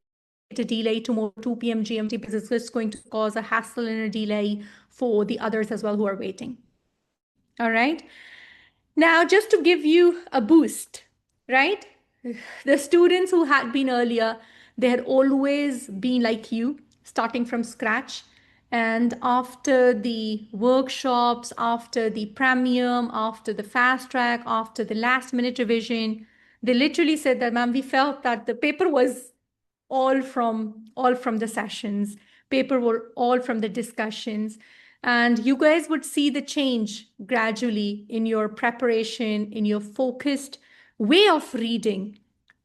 Speaker 1: it a delay tomorrow 2 p.m. GMT, because it's just going to cause a hassle and a delay for the others as well who are waiting. All right. Now, just to give you a boost, right? The students who had been earlier, they had always been like you, starting from scratch. And after the workshops, after the premium, after the fast track, after the last minute revision, they literally said that, ma'am, we felt that the paper was all from the sessions, paper were all from the discussions. And you guys would see the change gradually in your preparation, in your focused way of reading.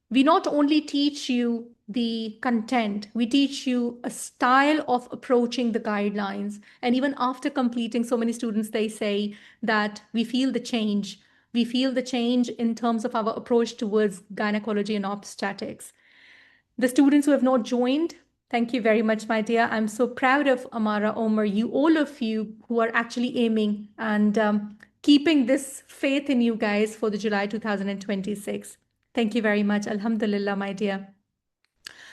Speaker 1: We not only teach you the content, we teach you a style of approaching the guidelines. And even after completing, so many students, they say that we feel the change. We feel the change in terms of our approach towards gynecology and obstetrics. The students who have not joined, thank you very much, my dear. I'm so proud of Amara, Omar, you, all of you who are actually aiming and keeping this faith in you guys for the July 2026. Thank you very much. Alhamdulillah, my dear.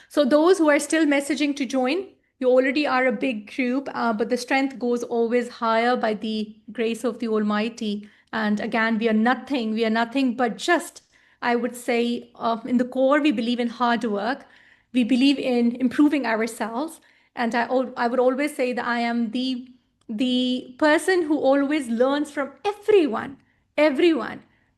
Speaker 1: So those who are still messaging to join, you already are a big group, but the strength goes always higher by the grace of the Almighty. And again, we are nothing but just, I would say, in the core, we believe in hard work. We believe in improving ourselves. And I would always say that I am the person who always learns from everyone.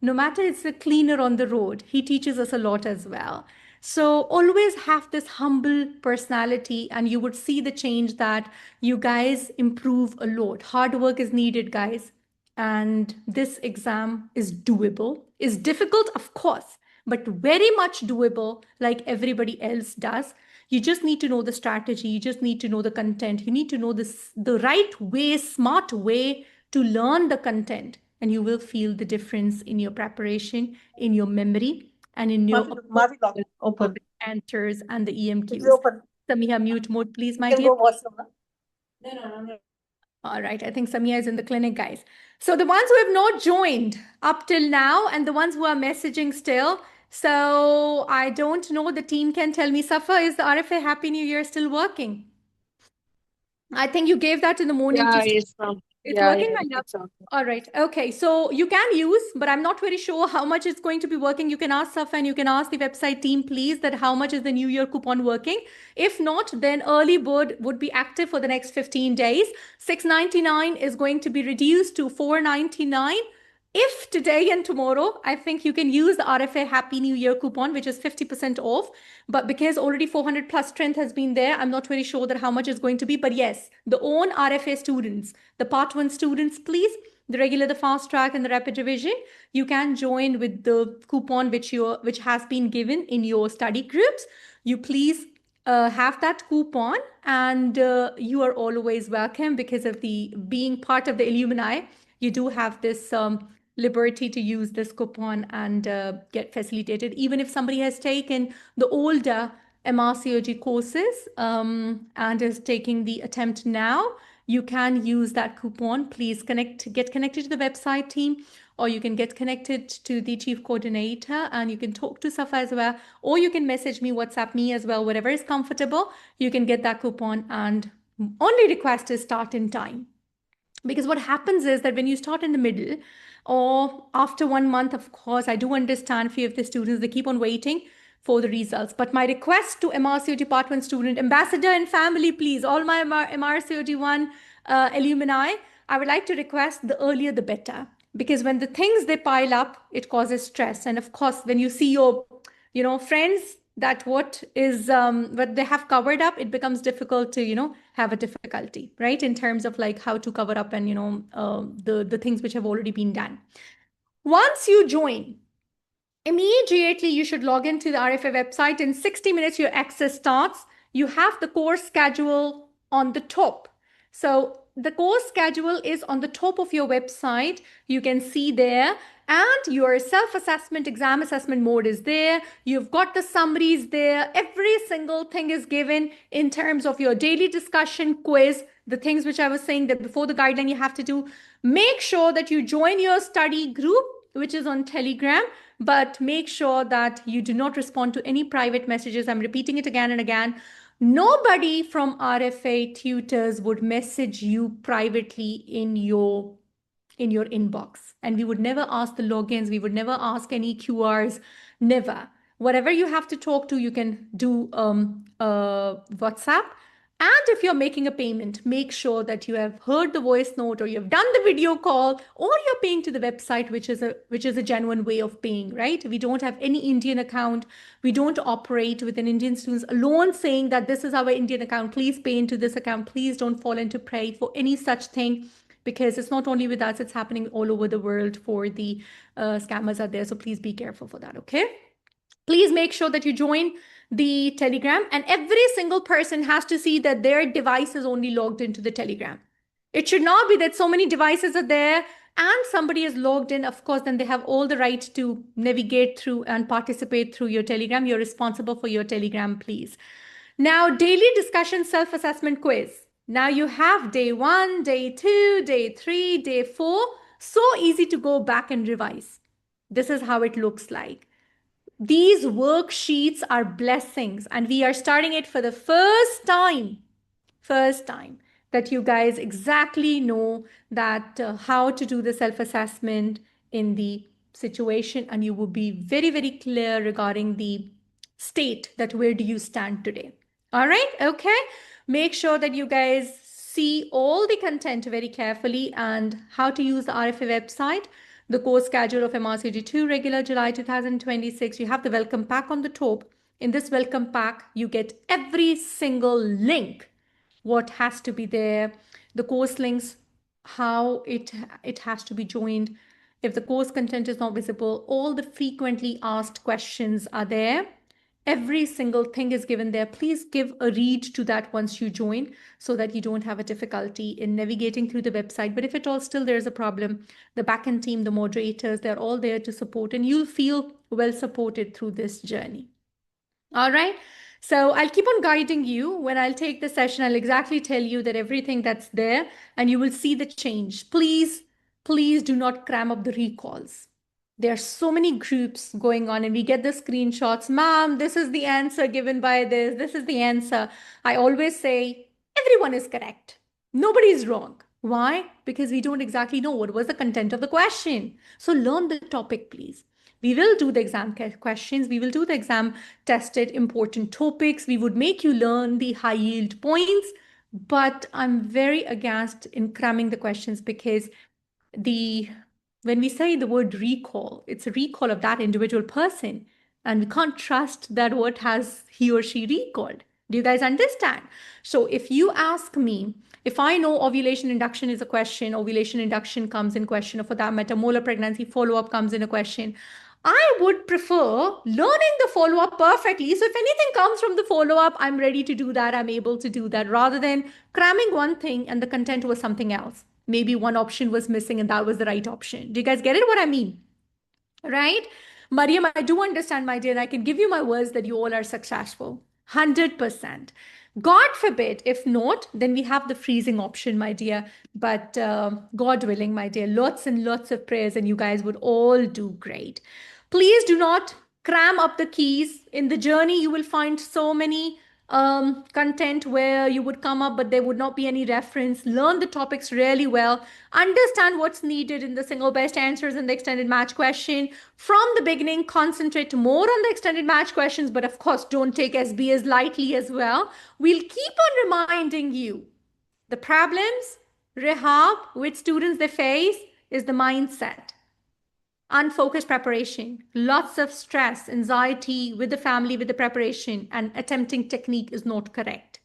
Speaker 1: No matter it's the cleaner on the road, he teaches us a lot as well. So always have this humble personality, and you would see the change that you guys improve a lot. Hard work is needed, guys. And this exam is doable. Is difficult, of course, but very much doable like everybody else does. You just need to know the strategy. You just need to know the content. You need to know the right way, smart way to learn the content. And you will feel the difference in your preparation, in your memory, and in your
Speaker 2: open
Speaker 1: answers and the EMQs.
Speaker 2: open.
Speaker 1: Samiha, mute mode, please, my
Speaker 2: You can
Speaker 1: dear.
Speaker 2: go watch them. No.
Speaker 1: All right, I think Samia is in the clinic, guys. So the ones who have not joined up till now and the ones who are messaging still. So I don't know, the team can tell me, Safa, is the RFA Happy New Year still working? I think you gave that in the morning.
Speaker 2: Yeah,
Speaker 1: It's working right now. All right. Okay. So you can use, but I'm not very sure how much it's going to be working. You can ask Safa and you can ask the website team, please, that how much is the New Year coupon working? If not, then early bird would be active for the next 15 days. $6.99 is going to be reduced to $4.99. If today and tomorrow, I think you can use the RFA Happy New Year coupon, which is 50% off. But because already 400 plus strength has been there, I'm not very sure that how much is going to be. But yes, the own RFA students, the part one students, please, the regular, the fast track, and the rapid revision, you can join with the coupon which has been given in your study groups. You please have that coupon, and you are always welcome because of the being part of the alumni. You do have this liberty to use this coupon and get facilitated. Even if somebody has taken the older MRCOG courses and is taking the attempt now, you can use that coupon. Please get connected to the website team, or you can get connected to the chief coordinator and you can talk to Safa as well, or you can message me, WhatsApp me as well, whatever is comfortable. You can get that coupon, and only request is start in time. Because what happens is that when you start in the middle or after 1 month, of course, I do understand few of the students, they keep on waiting for the results. But my request to MRCO Department student, ambassador and family, please, all my MRCOG1 alumni, I would like to request the earlier the better. Because when the things they pile up, it causes stress. And of course, when you see your, friends that what they have covered up, it becomes difficult to have a difficulty, right, in terms of like how to cover up and the things which have already been done. Once you join, immediately you should log into the RFA website. In 60 minutes your access starts. You have the course schedule on the top. So the course schedule is on the top of your website. You can see there. And your self-assessment exam assessment mode is there. You've got the summaries there. Every single thing is given in terms of your daily discussion quiz, the things which I was saying that before the guideline you have to do. Make sure that you join your study group, which is on Telegram, but make sure that you do not respond to any private messages. I'm repeating it again and again. Nobody from RFA tutors would message you privately in your inbox. And we would never ask the logins. We would never ask any QRs. Never. Whatever you have to talk to, you can do WhatsApp. And if you're making a payment, make sure that you have heard the voice note or you've done the video call or you're paying to the website, which is a genuine way of paying, right? We don't have any Indian account. We don't operate with an Indian students alone saying that this is our Indian account. Please pay into this account. Please don't fall into prey for any such thing, because it's not only with us, it's happening all over the world for the scammers out there. So please be careful for that, okay? Please make sure that you join the Telegram, and every single person has to see that their device is only logged into the Telegram. It should not be that so many devices are there and somebody is logged in. Of course, then they have all the right to navigate through and participate through your Telegram. You're responsible for your Telegram, please. Now, daily discussion self-assessment quiz. Now you have day 1, day 2, day 3, day 4. So easy to go back and revise. This is how it looks like. These worksheets are blessings, and we are starting it for the first time that you guys exactly know that how to do the self-assessment in the situation, and you will be very, very clear regarding the state that where do you stand today. All right, okay. Make sure that you guys see all the content very carefully and how to use the RFA website, the course schedule of MRCOG-2 regular July 2026. You have the welcome pack on the top. In this welcome pack, you get every single link, what has to be there, the course links, how it has to be joined. If the course content is not visible, all the frequently asked questions are there. Every single thing is given there. Please give a read to that once you join so that you don't have a difficulty in navigating through the website. But if at all still there's a problem, the backend team, the moderators, they're all there to support, and you'll feel well supported through this journey. All right. So I'll keep on guiding you. When I'll take the session, I'll exactly tell you that everything that's there, and you will see the change. Please, please do not cram up the recalls. There are so many groups going on, and we get the screenshots. Ma'am, this is the answer given by this. This is the answer. I always say everyone is correct. Nobody is wrong. Why? Because we don't exactly know what was the content of the question. So learn the topic, please. We will do the exam questions. We will do the exam tested important topics. We would make you learn the high yield points, but I'm very aghast in cramming the questions, because when we say the word recall, it's a recall of that individual person, and we can't trust that what has he or she recalled. Do you guys understand? So if you ask me, if I know ovulation induction is a question, ovulation induction comes in question, or for that matter, molar pregnancy follow-up comes in a question, I would prefer learning the follow-up perfectly. So if anything comes from the follow-up, I'm ready to do that. I'm able to do that, rather than cramming one thing and the content was something else. Maybe one option was missing and that was the right option. Do you guys get it what I mean? Right? Mariam, I do understand, my dear, and I can give you my words that you all are successful. 100%. God forbid, if not, then we have the freezing option, my dear. But God willing, my dear, lots and lots of prayers, and you guys would all do great. Please do not cram up the keys. In the journey, you will find so many content where you would come up, but there would not be any reference. Learn the topics really well. Understand what's needed in the single best answers in the extended match question. From the beginning, concentrate more on the extended match questions, but of course, don't take SBS lightly as well. We'll keep on reminding you the problems, Rehab, which students they face is the mindset. Unfocused preparation, lots of stress, anxiety with the family, with the preparation, and attempting technique is not correct.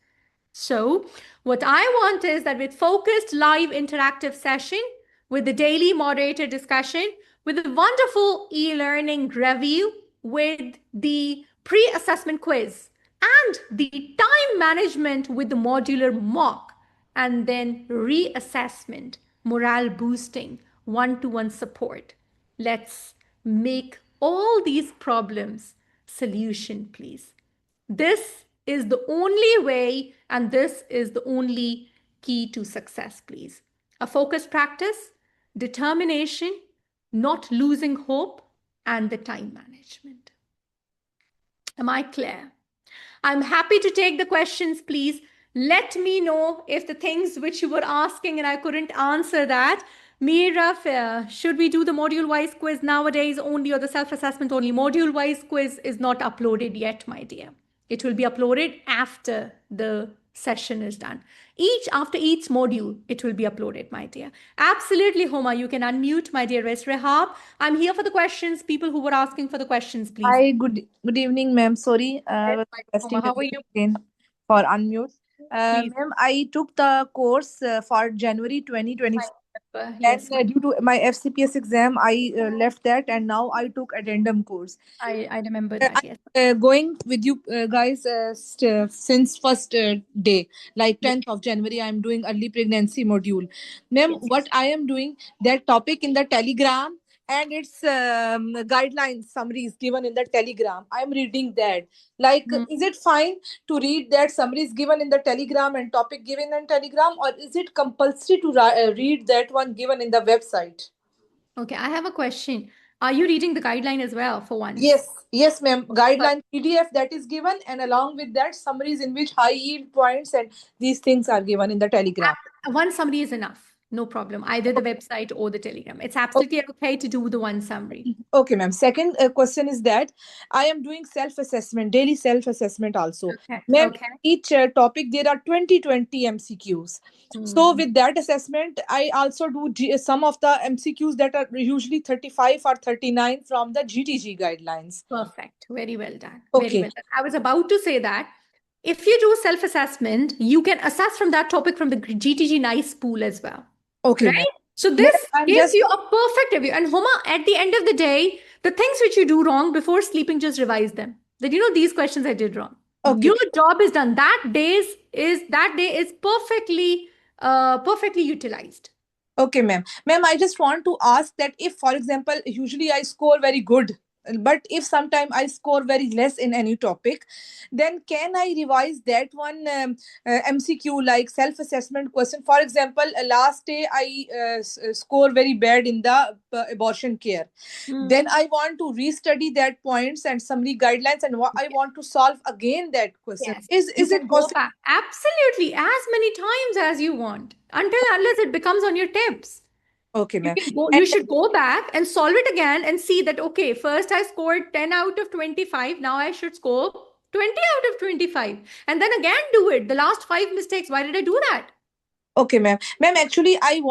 Speaker 1: So what I want is that with focused live interactive session, with the daily moderator discussion, with a wonderful e-learning review, with the pre-assessment quiz, and the time management with the modular mock, and then reassessment, morale boosting, one-to-one support. Let's make all these problems solution, please. This is the only way, and this is the only key to success, please. A focused practice, determination, not losing hope, and the time management. Am I clear? I'm happy to take the questions, please. Let me know if the things which you were asking and I couldn't answer that. Meera, should we do the module-wise quiz nowadays only or the self-assessment only? Module-wise quiz is not uploaded yet, my dear. It will be uploaded after the session is done. After each module, it will be uploaded, my dear. Absolutely, Homa. You can unmute, my dearest Rehab. I'm here for the questions. People who were asking for the questions, please.
Speaker 3: Hi, good evening, ma'am. Sorry, I was requesting
Speaker 1: Homa, how are you?
Speaker 3: again for unmute.
Speaker 1: Please.
Speaker 3: Ma'am, I took the course for January 2024.
Speaker 1: Yes,
Speaker 3: And due to my FCPS exam, I left that, and now I took addendum course.
Speaker 1: I remember that, yes.
Speaker 3: I'm going with you guys since first day, like 10th of January. I'm doing early pregnancy module. Ma'am, what I am doing, that topic in the Telegram and its guidelines summaries given in the Telegram. I'm reading that. Like, is it fine to read that summaries given in the Telegram and topic given in Telegram, or is it compulsory to read that one given in the website?
Speaker 1: Okay, I have a question. Are you reading the guideline as well for once?
Speaker 3: Yes, ma'am. Guideline PDF that is given, and along with that, summaries in which high yield points and these things are given in the Telegram.
Speaker 1: One summary is enough. No problem. Either the website or the Telegram. It's absolutely okay to do the one summary.
Speaker 3: Okay, ma'am. Second question is that I am doing self-assessment, daily self-assessment also. Ma'am,
Speaker 1: Okay.
Speaker 3: each topic, there are 20 MCQs. So with that assessment, I also do some of the MCQs that are usually 35 or 39 from the GTG guidelines.
Speaker 1: Perfect. Very well done.
Speaker 3: Okay.
Speaker 1: Very well done. I was about to say that if you do self-assessment, you can assess from that topic from the GTG NICE pool as well.
Speaker 3: Okay,
Speaker 1: right?
Speaker 3: ma'am.
Speaker 1: So this gives you a perfect review. And Homa, at the end of the day, the things which you do wrong before sleeping, just revise them. That these questions I did wrong.
Speaker 3: Okay.
Speaker 1: Your job is done. That day is perfectly utilized.
Speaker 3: Okay, ma'am. Ma'am, I just want to ask that if, for example, usually I score very good, but if sometime I score very less in any topic, then can I revise that one MCQ like self-assessment question? For example, last day I score very bad in the abortion care. Then I want to restudy that points and summary guidelines, and I want to solve again that question.
Speaker 1: Yes.
Speaker 3: Is it possible?
Speaker 1: Absolutely, as many times as you want, unless it becomes on your tips.
Speaker 3: Okay, ma'am.
Speaker 1: You should go back and solve it again and see that, okay, first I scored 10 out of 25. Now I should score 20 out of 25. And then again do it. The last 5 mistakes, why did I do that?
Speaker 3: Okay, ma'am. Ma'am, actually, I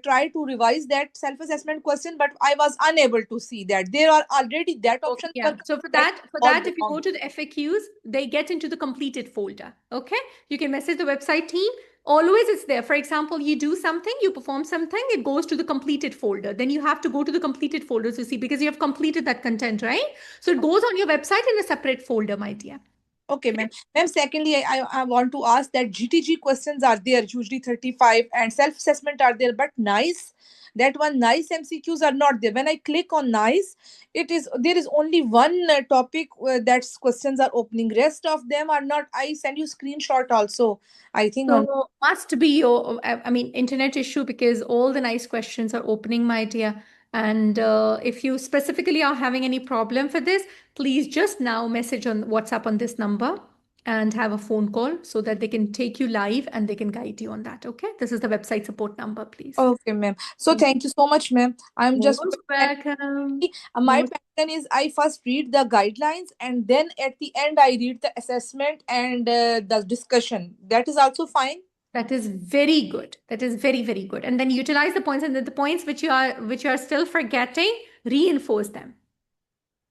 Speaker 3: tried to revise that self-assessment question, but I was unable to see that. There are already that option.
Speaker 1: Okay, yeah. So for that, if you go to the FAQs, they get into the completed folder. Okay. You can message the website team. Always it's there. For example, you do something, you perform something, it goes to the completed folder. Then you have to go to the completed folder to see because you have completed that content, right? So it goes on your website in a separate folder, my dear.
Speaker 3: Okay, ma'am. Ma'am, secondly, I want to ask that GTG questions are there, usually 35, and self-assessment are there, but NICE, that one NICE MCQs are not there. When I click on NICE, there is only one topic that's questions are opening. Rest of them are not. I send you screenshot also, I think.
Speaker 1: So must be your, internet issue because all the NICE questions are opening, my dear. And if you specifically are having any problem for this, please just now message on WhatsApp on this number and have a phone call so that they can take you live and they can guide you on that. Okay. This is the website support number, please.
Speaker 3: Okay, ma'am. So thank you so much, ma'am. I'm just
Speaker 1: welcome.
Speaker 3: My pattern is I first read the guidelines and then at the end I read the assessment and the discussion. That is also fine.
Speaker 1: That is very good. That is very, very good. And then utilize the points, and the points which you are still forgetting, reinforce them.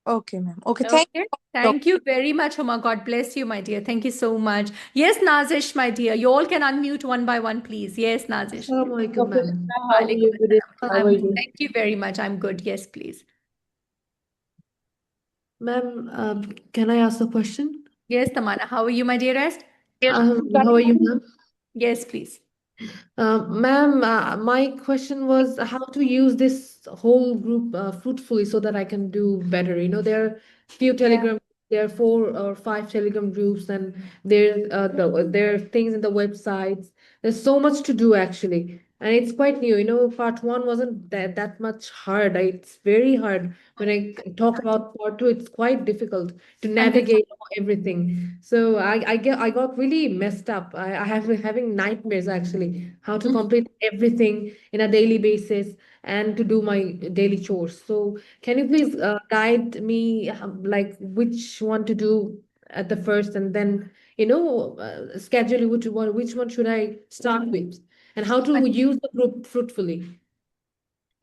Speaker 3: Okay, ma'am. Okay, thank you.
Speaker 1: Thank you very much, Homa. God bless you, my dear. Thank you so much. Yes, Nazish, my dear. You all can unmute one by one, please. Yes, Nazish.
Speaker 2: Assalamualaikum, ma'am. How are you today? How are you?
Speaker 1: Thank you very much. I'm good. Yes, please.
Speaker 2: Ma'am, can I ask a question?
Speaker 1: Yes, Tamana. How are you, my dearest?
Speaker 2: How are you, ma'am?
Speaker 1: Yes, please.
Speaker 2: Ma'am, my question was how to use this whole group fruitfully so that I can do better. There are few
Speaker 1: Yeah.
Speaker 2: Telegram, there are 4 or 5 Telegram groups, and there are things in the websites. There's so much to do actually, and it's quite new. Part one wasn't that much hard. It's very hard. When I talk about part two, it's quite difficult to
Speaker 1: Understand.
Speaker 2: navigate everything. So I got really messed up. I have been having nightmares actually, how to complete everything in a daily basis and to do my daily chores. So can you please guide me like which one to do at the first, and then schedule which one should I start with, and how to use the group fruitfully.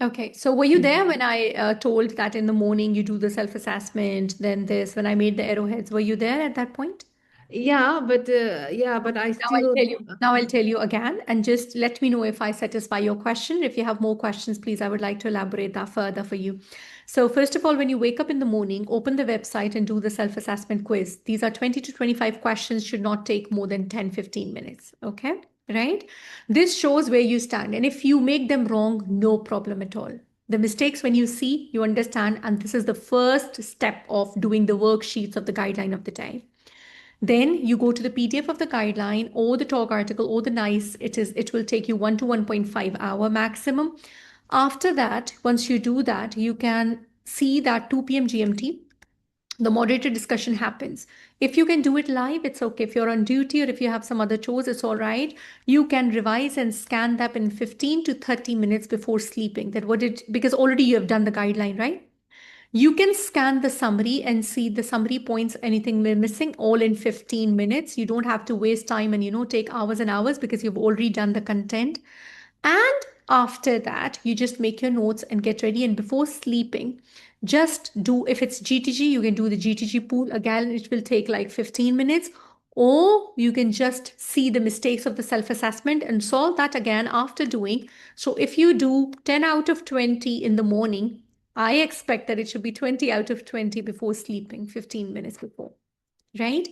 Speaker 1: Okay, so were you there when I told that in the morning you do the self-assessment, then this, when I made the arrowheads, were you there at that point?
Speaker 2: Yeah, but I
Speaker 1: Now
Speaker 2: still
Speaker 1: I'll
Speaker 2: don't.
Speaker 1: tell you. Now I'll tell you again, and just let me know if I satisfy your question. If you have more questions, please, I would like to elaborate that further for you. So, first of all, when you wake up in the morning, open the website and do the self-assessment quiz. These are 20 to 25 questions, should not take more than 10-15 minutes. Okay, right? This shows where you stand. And if you make them wrong, no problem at all. The mistakes, when you see, you understand, and this is the first step of doing the worksheets of the guideline of the day. Then you go to the PDF of the guideline or the talk article or the NICE. It will take you 1 to 1.5 hour maximum. After that, once you do that, you can see that 2 p.m. GMT, the moderated discussion happens. If you can do it live, it's okay. If you're on duty or if you have some other chores, it's all right. You can revise and scan that in 15 to 30 minutes before sleeping. Because already you have done the guideline, right? You can scan the summary and see the summary points, anything we're missing, all in 15 minutes. You don't have to waste time and, take hours and hours because you've already done the content. And after that, you just make your notes and get ready. And before sleeping, just do, if it's GTG, you can do the GTG pool. Again, it will take like 15 minutes. Or you can just see the mistakes of the self assessment and solve that again after doing. So if you do 10 out of 20 in the morning, I expect that it should be 20 out of 20 before sleeping, 15 minutes before, right?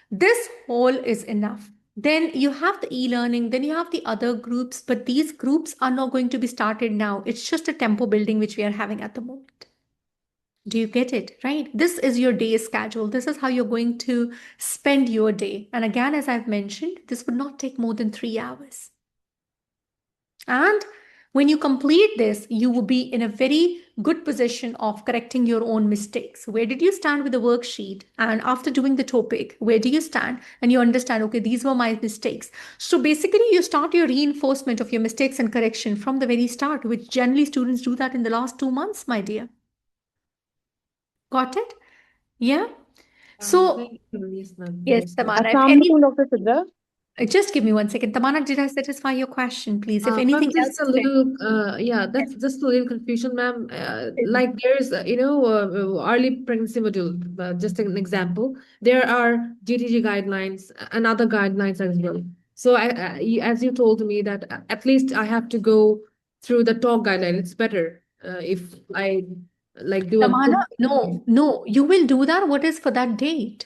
Speaker 1: This whole is enough. Then you have the e-learning, then you have the other groups, but these groups are not going to be started now. It's just a tempo building which we are having at the moment. Do you get it? Right? This is your day schedule. This is how you're going to spend your day. And again, as I've mentioned, this would not take more than 3 hours. And when you complete this, you will be in a very good position of correcting your own mistakes. Where did you stand with the worksheet? And after doing the topic, where do you stand? And you understand, okay, these were my mistakes. So basically, you start your reinforcement of your mistakes and correction from the very start, which generally students do that in the last 2 months, my dear. Got it? Yeah. So,
Speaker 2: Yes, ma'am.
Speaker 1: yes,
Speaker 2: Yes, ma'am.
Speaker 1: Tamara, if
Speaker 4: Assalamu
Speaker 1: any,
Speaker 4: alaikum, Dr. Sidra.
Speaker 1: just give me 1 second. Tamara, did I satisfy your question, please? If
Speaker 2: Ma'am,
Speaker 1: anything else
Speaker 2: just a
Speaker 1: is there,
Speaker 2: little, yeah, that's just a little confusion, ma'am. Like there's, early pregnancy module, just an example. There are GTG guidelines and other guidelines as well. So as you told me that at least I have to go through the talk guideline. It's better if I like do a
Speaker 1: Tamara,
Speaker 2: book.
Speaker 1: no, you will do that. What is for that date?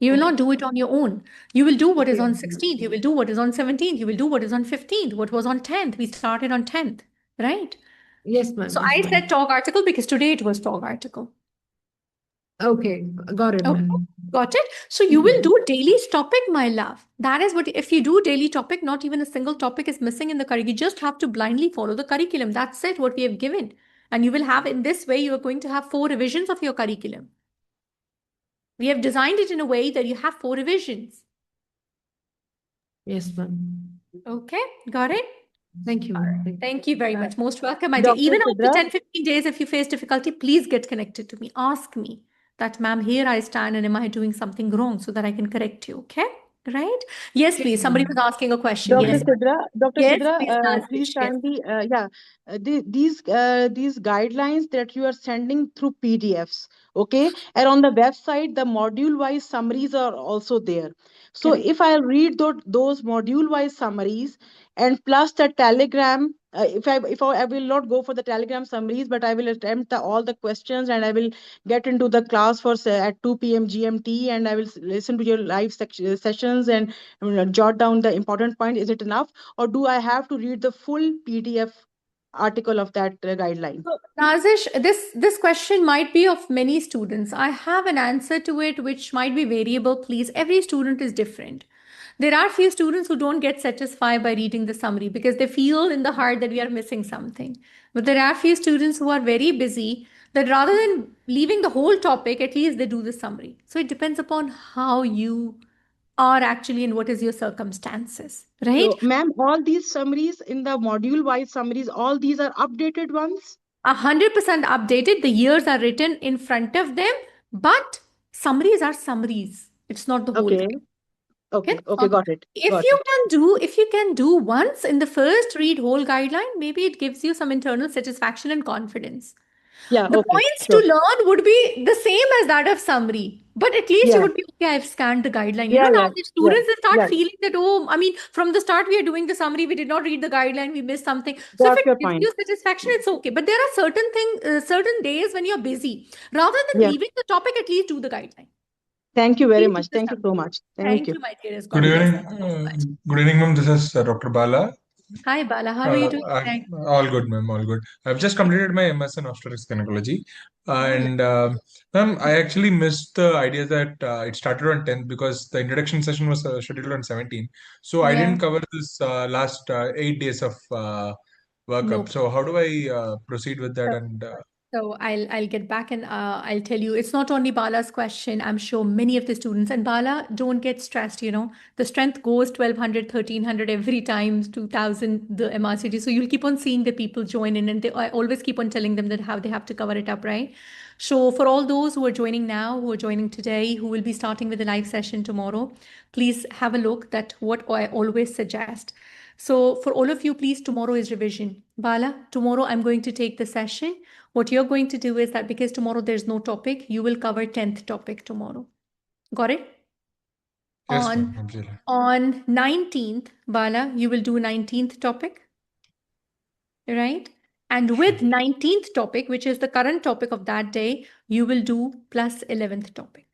Speaker 1: You will not do it on your own. You will do what is
Speaker 2: Okay.
Speaker 1: on 16th. You will do what is on 17th. You will do what is on 15th. What was on 10th. We started on 10th, right?
Speaker 2: Yes, ma'am.
Speaker 1: So
Speaker 2: Yes,
Speaker 1: I
Speaker 2: ma'am.
Speaker 1: said talk article because today it was talk article.
Speaker 2: Okay, got it,
Speaker 1: Okay,
Speaker 2: ma'am.
Speaker 1: got it. So you will do daily topic, my love. That is what, if you do daily topic, not even a single topic is missing in the curriculum. You just have to blindly follow the curriculum. That's it, what we have given. And you will have, in this way, you are going to have 4 revisions of your curriculum. We have designed it in a way that you have 4 revisions.
Speaker 2: Yes, ma'am.
Speaker 1: Okay, got it?
Speaker 2: Thank you, ma'am.
Speaker 1: Thank you very much. Most welcome, my dear.
Speaker 4: Dr.
Speaker 1: Even after
Speaker 4: Sidra,
Speaker 1: 10-15 days, if you face difficulty, please get connected to me. Ask me that, ma'am, here I stand and am I doing something wrong so that I can correct you? Okay? Right? Yes, please. Somebody was asking a question.
Speaker 4: Dr.
Speaker 1: Yes.
Speaker 4: Sidra, Dr.
Speaker 1: Yes,
Speaker 4: Sidra,
Speaker 1: please,
Speaker 4: please
Speaker 1: Nazish. Yes.
Speaker 4: kindly, these guidelines that you are sending through PDFs, Okay. And on the website, the module wise summaries are also there. So
Speaker 1: Correct.
Speaker 4: if I read those module wise summaries, and plus the telegram, I will not go for the telegram summaries, but I will attempt all the questions, and I will get into the class for say, at 2 p.m. GMT, and I will listen to your live sessions, and jot down the important point. Is it enough, or do I have to read the full PDF article of that guideline?
Speaker 1: So, Nazish, this question might be of many students. I have an answer to it, which might be variable, please. Every student is different. There are few students who don't get satisfied by reading the summary because they feel in the heart that we are missing something. But there are few students who are very busy that rather than leaving the whole topic, at least they do the summary. So it depends upon how you are actually and what is your circumstances, right?
Speaker 4: So, ma'am, all these summaries in the module wise summaries, all these are updated ones?
Speaker 1: 100% updated. The years are written in front of them, but summaries are summaries. It's not the whole
Speaker 4: Okay.
Speaker 1: guide. Okay.
Speaker 4: Okay. Okay. Got it.
Speaker 1: If
Speaker 4: Got
Speaker 1: you
Speaker 4: it.
Speaker 1: can do, if you can do once in the first read whole guideline, maybe it gives you some internal satisfaction and confidence.
Speaker 4: Yeah.
Speaker 1: The
Speaker 4: Okay.
Speaker 1: points to
Speaker 4: Sure.
Speaker 1: learn would be the same as that of summary, but at least you
Speaker 4: Yeah.
Speaker 1: would be okay. I've scanned the guideline.
Speaker 4: Yeah.
Speaker 1: Now
Speaker 4: Yeah.
Speaker 1: the
Speaker 4: Yeah.
Speaker 1: students they start
Speaker 4: Yeah.
Speaker 1: feeling that, oh, I mean, from the start we are doing the summary, we did not read the guideline, we missed something. So if
Speaker 4: Got
Speaker 1: it
Speaker 4: your
Speaker 1: gives
Speaker 4: point.
Speaker 1: you satisfaction, it's okay. But there are certain days when you're busy. Rather than
Speaker 4: Yeah.
Speaker 1: leaving the topic, at least do the guideline.
Speaker 4: Thank you very
Speaker 1: Please do
Speaker 4: much.
Speaker 1: the
Speaker 4: Thank you so
Speaker 1: summary.
Speaker 4: much. Thank
Speaker 1: Thank
Speaker 4: you.
Speaker 1: you, my dearest.
Speaker 5: Good
Speaker 1: God bless.
Speaker 5: evening.
Speaker 1: Thank you so much.
Speaker 5: Good evening, ma'am. This is Dr. Bala.
Speaker 1: Hi, Bala. How are you doing today?
Speaker 5: All good, ma'am. All good. I've just completed my MS in obstetrics gynecology,
Speaker 1: Oh,
Speaker 5: and ma'am, I actually missed the idea that it started on 10th because the introduction session was scheduled on 17. So I
Speaker 1: yeah.
Speaker 5: didn't cover this last 8 days of
Speaker 1: No.
Speaker 5: workup. So how do I proceed with that? And
Speaker 1: So I'll get back and I'll tell you. It's not only Bala's question. I'm sure many of the students and Bala don't get stressed. The strength goes 1200, 1300 every time, 2000 the MRCG. So you'll keep on seeing the people join in, and I always keep on telling them that how they have to cover it up, right? So for all those who are joining now, who are joining today, who will be starting with the live session tomorrow, please have a look at what I always suggest. So for all of you, please, tomorrow is revision. Bala, tomorrow I'm going to take the session. What you're going to do is that because tomorrow there's no topic, you will cover 10th topic tomorrow. Got it?
Speaker 5: yes, ma'am.
Speaker 1: On
Speaker 5: Absolutely.
Speaker 1: on 19th, Bala, you will do 19th topic, right? And
Speaker 5: Sure.
Speaker 1: with 19th topic, which is the current topic of that day, you will do plus 11th topic.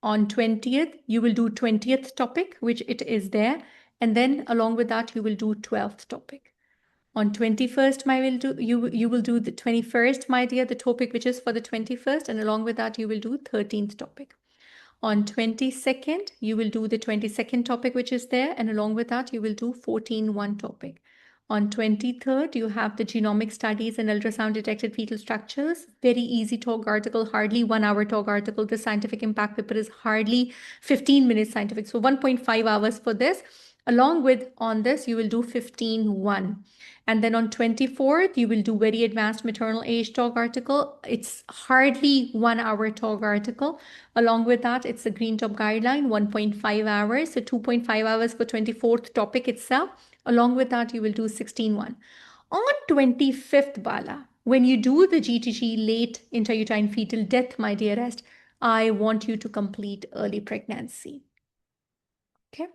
Speaker 1: On 20th, you will do 20th topic, which it is there. And then along with that, you will do 12th topic. On 21st, you will do the 21st, my dear, the topic which is for the 21st, and along with that, you will do 13th topic. On 22nd, you will do the 22nd topic which is there, and along with that, you will do 14.1 topic. On 23rd, you have the genomic studies and ultrasound detected fetal structures. Very easy talk article, hardly 1 hour talk article. The scientific impact paper is hardly 15 minutes scientific. So 1.5 hours for this. Along with on this, you will do 15.1. And then on 24th, you will do very advanced maternal age talk article. It's hardly 1 hour talk article. Along with that, it's the Green Top Guideline, 1.5 hours. So 2.5 hours for 24th topic itself. Along with that, you will do 16.1. On 25th, Bala, when you do the GTG late intrauterine fetal death, my dearest, I want you to complete early pregnancy. Okay.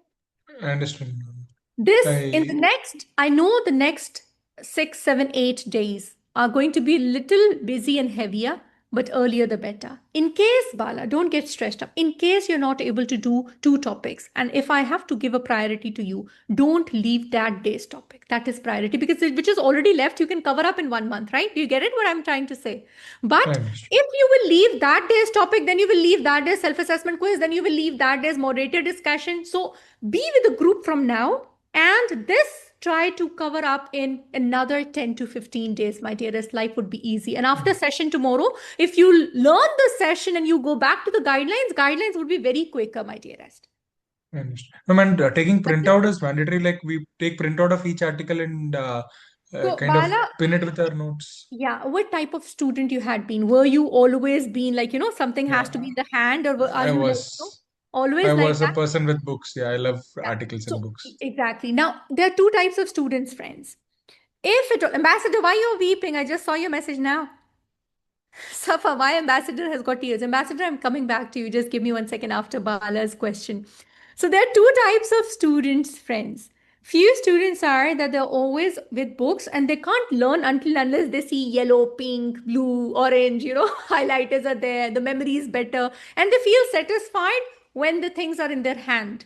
Speaker 5: I understand.
Speaker 1: I know the next 6, 7, 8 days are going to be a little busy and heavier, but earlier the better. In case, Bala, don't get stressed up. In case you're not able to do 2 topics, and if I have to give a priority to you, don't leave that day's topic. That is priority because which is already left, you can cover up in 1 month, right? Do you get it what I'm trying to say?
Speaker 5: I
Speaker 1: But
Speaker 5: understand.
Speaker 1: if you will leave that day's topic, then you will leave that day's self-assessment quiz, then you will leave that day's moderated discussion. So be with the group from now, and this try to cover up in another 10 to 15 days, my dearest. Life would be easy. And after session tomorrow, if you learn the session and you go back to the guidelines would be very quicker, my dearest.
Speaker 5: I understand. No, man, taking printout is mandatory. Like we take printout of each article and
Speaker 1: So,
Speaker 5: kind of
Speaker 1: Bala,
Speaker 5: pin it with our notes.
Speaker 1: yeah, what type of student you had been? Were you always been like, something has to be
Speaker 5: Yeah,
Speaker 1: in the hand, or are
Speaker 5: I
Speaker 1: you like,
Speaker 5: was I
Speaker 1: always like
Speaker 5: was a
Speaker 1: that?
Speaker 5: person with books. Yeah, I love
Speaker 1: Yeah.
Speaker 5: articles and
Speaker 1: So,
Speaker 5: books.
Speaker 1: exactly. Now, there are 2 types of students, friends. Ambassador, why you're weeping? I just saw your message now. Safa, my ambassador has got tears. Ambassador, I'm coming back to you. Just give me 1 second after Bala's question. So there are two types of students, friends. Few students are that they're always with books and they can't learn until unless they see yellow, pink, blue, orange, highlighters are there, the memory is better, and they feel satisfied when the things are in their hand.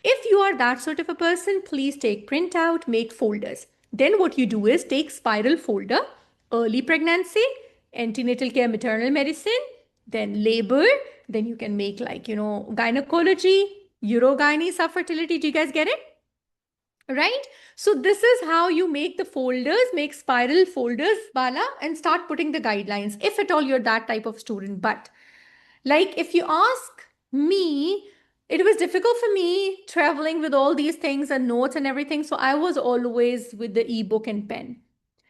Speaker 1: If you are that sort of a person, please take printout, make folders. Then what you do is take spiral folder, early pregnancy, antenatal care, maternal medicine, then labor, then you can make gynecology, urogyne, subfertility. Do you guys get it? Right? So this is how you make the folders, make spiral folders, Bala, and start putting the guidelines, if at all you're that type of student. But like if you ask me, it was difficult for me traveling with all these things and notes and everything. So I was always with the ebook and pen.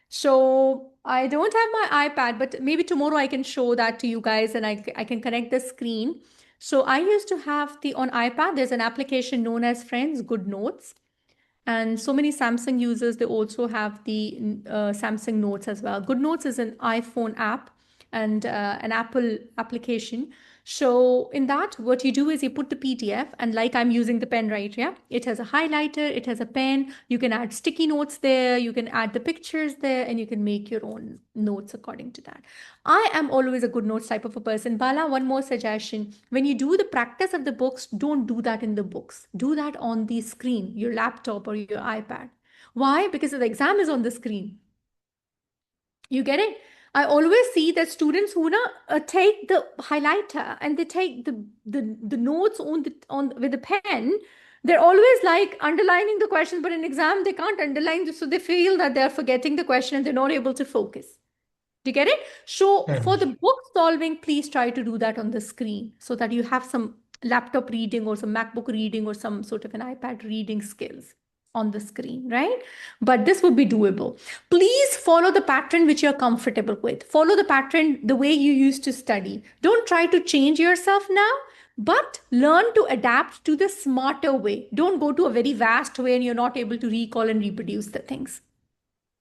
Speaker 1: So I don't have my iPad, but maybe tomorrow I can show that to you guys and I can connect the screen. So I used to have on iPad, there's an application known as Friends Good Notes. And so many Samsung users, they also have the Samsung Notes as well. Good Notes is an iPhone app and an Apple application. So in that, what you do is you put the PDF, and like I'm using the pen right here, it has a highlighter, it has a pen. You can add sticky notes there, you can add the pictures there, and you can make your own notes according to that. I am always a good notes type of a person. Bala, one more suggestion. When you do the practice of the books, don't do that in the books. Do that on the screen, your laptop or your iPad. Why? Because the exam is on the screen. You get it? I always see that students who take the highlighter and they take the notes on with the pen. They're always like underlining the questions, but in exam they can't underline, so they feel that they're forgetting the question and they're not able to focus. Do you get it? So for the book solving, please try to do that on the screen so that you have some laptop reading or some MacBook reading or some sort of an iPad reading skills on the screen, right? But this would be doable. Please follow the pattern which you're comfortable with. Follow the pattern the way you used to study. Don't try to change yourself now, but learn to adapt to the smarter way. Don't go to a very vast way and you're not able to recall and reproduce the things.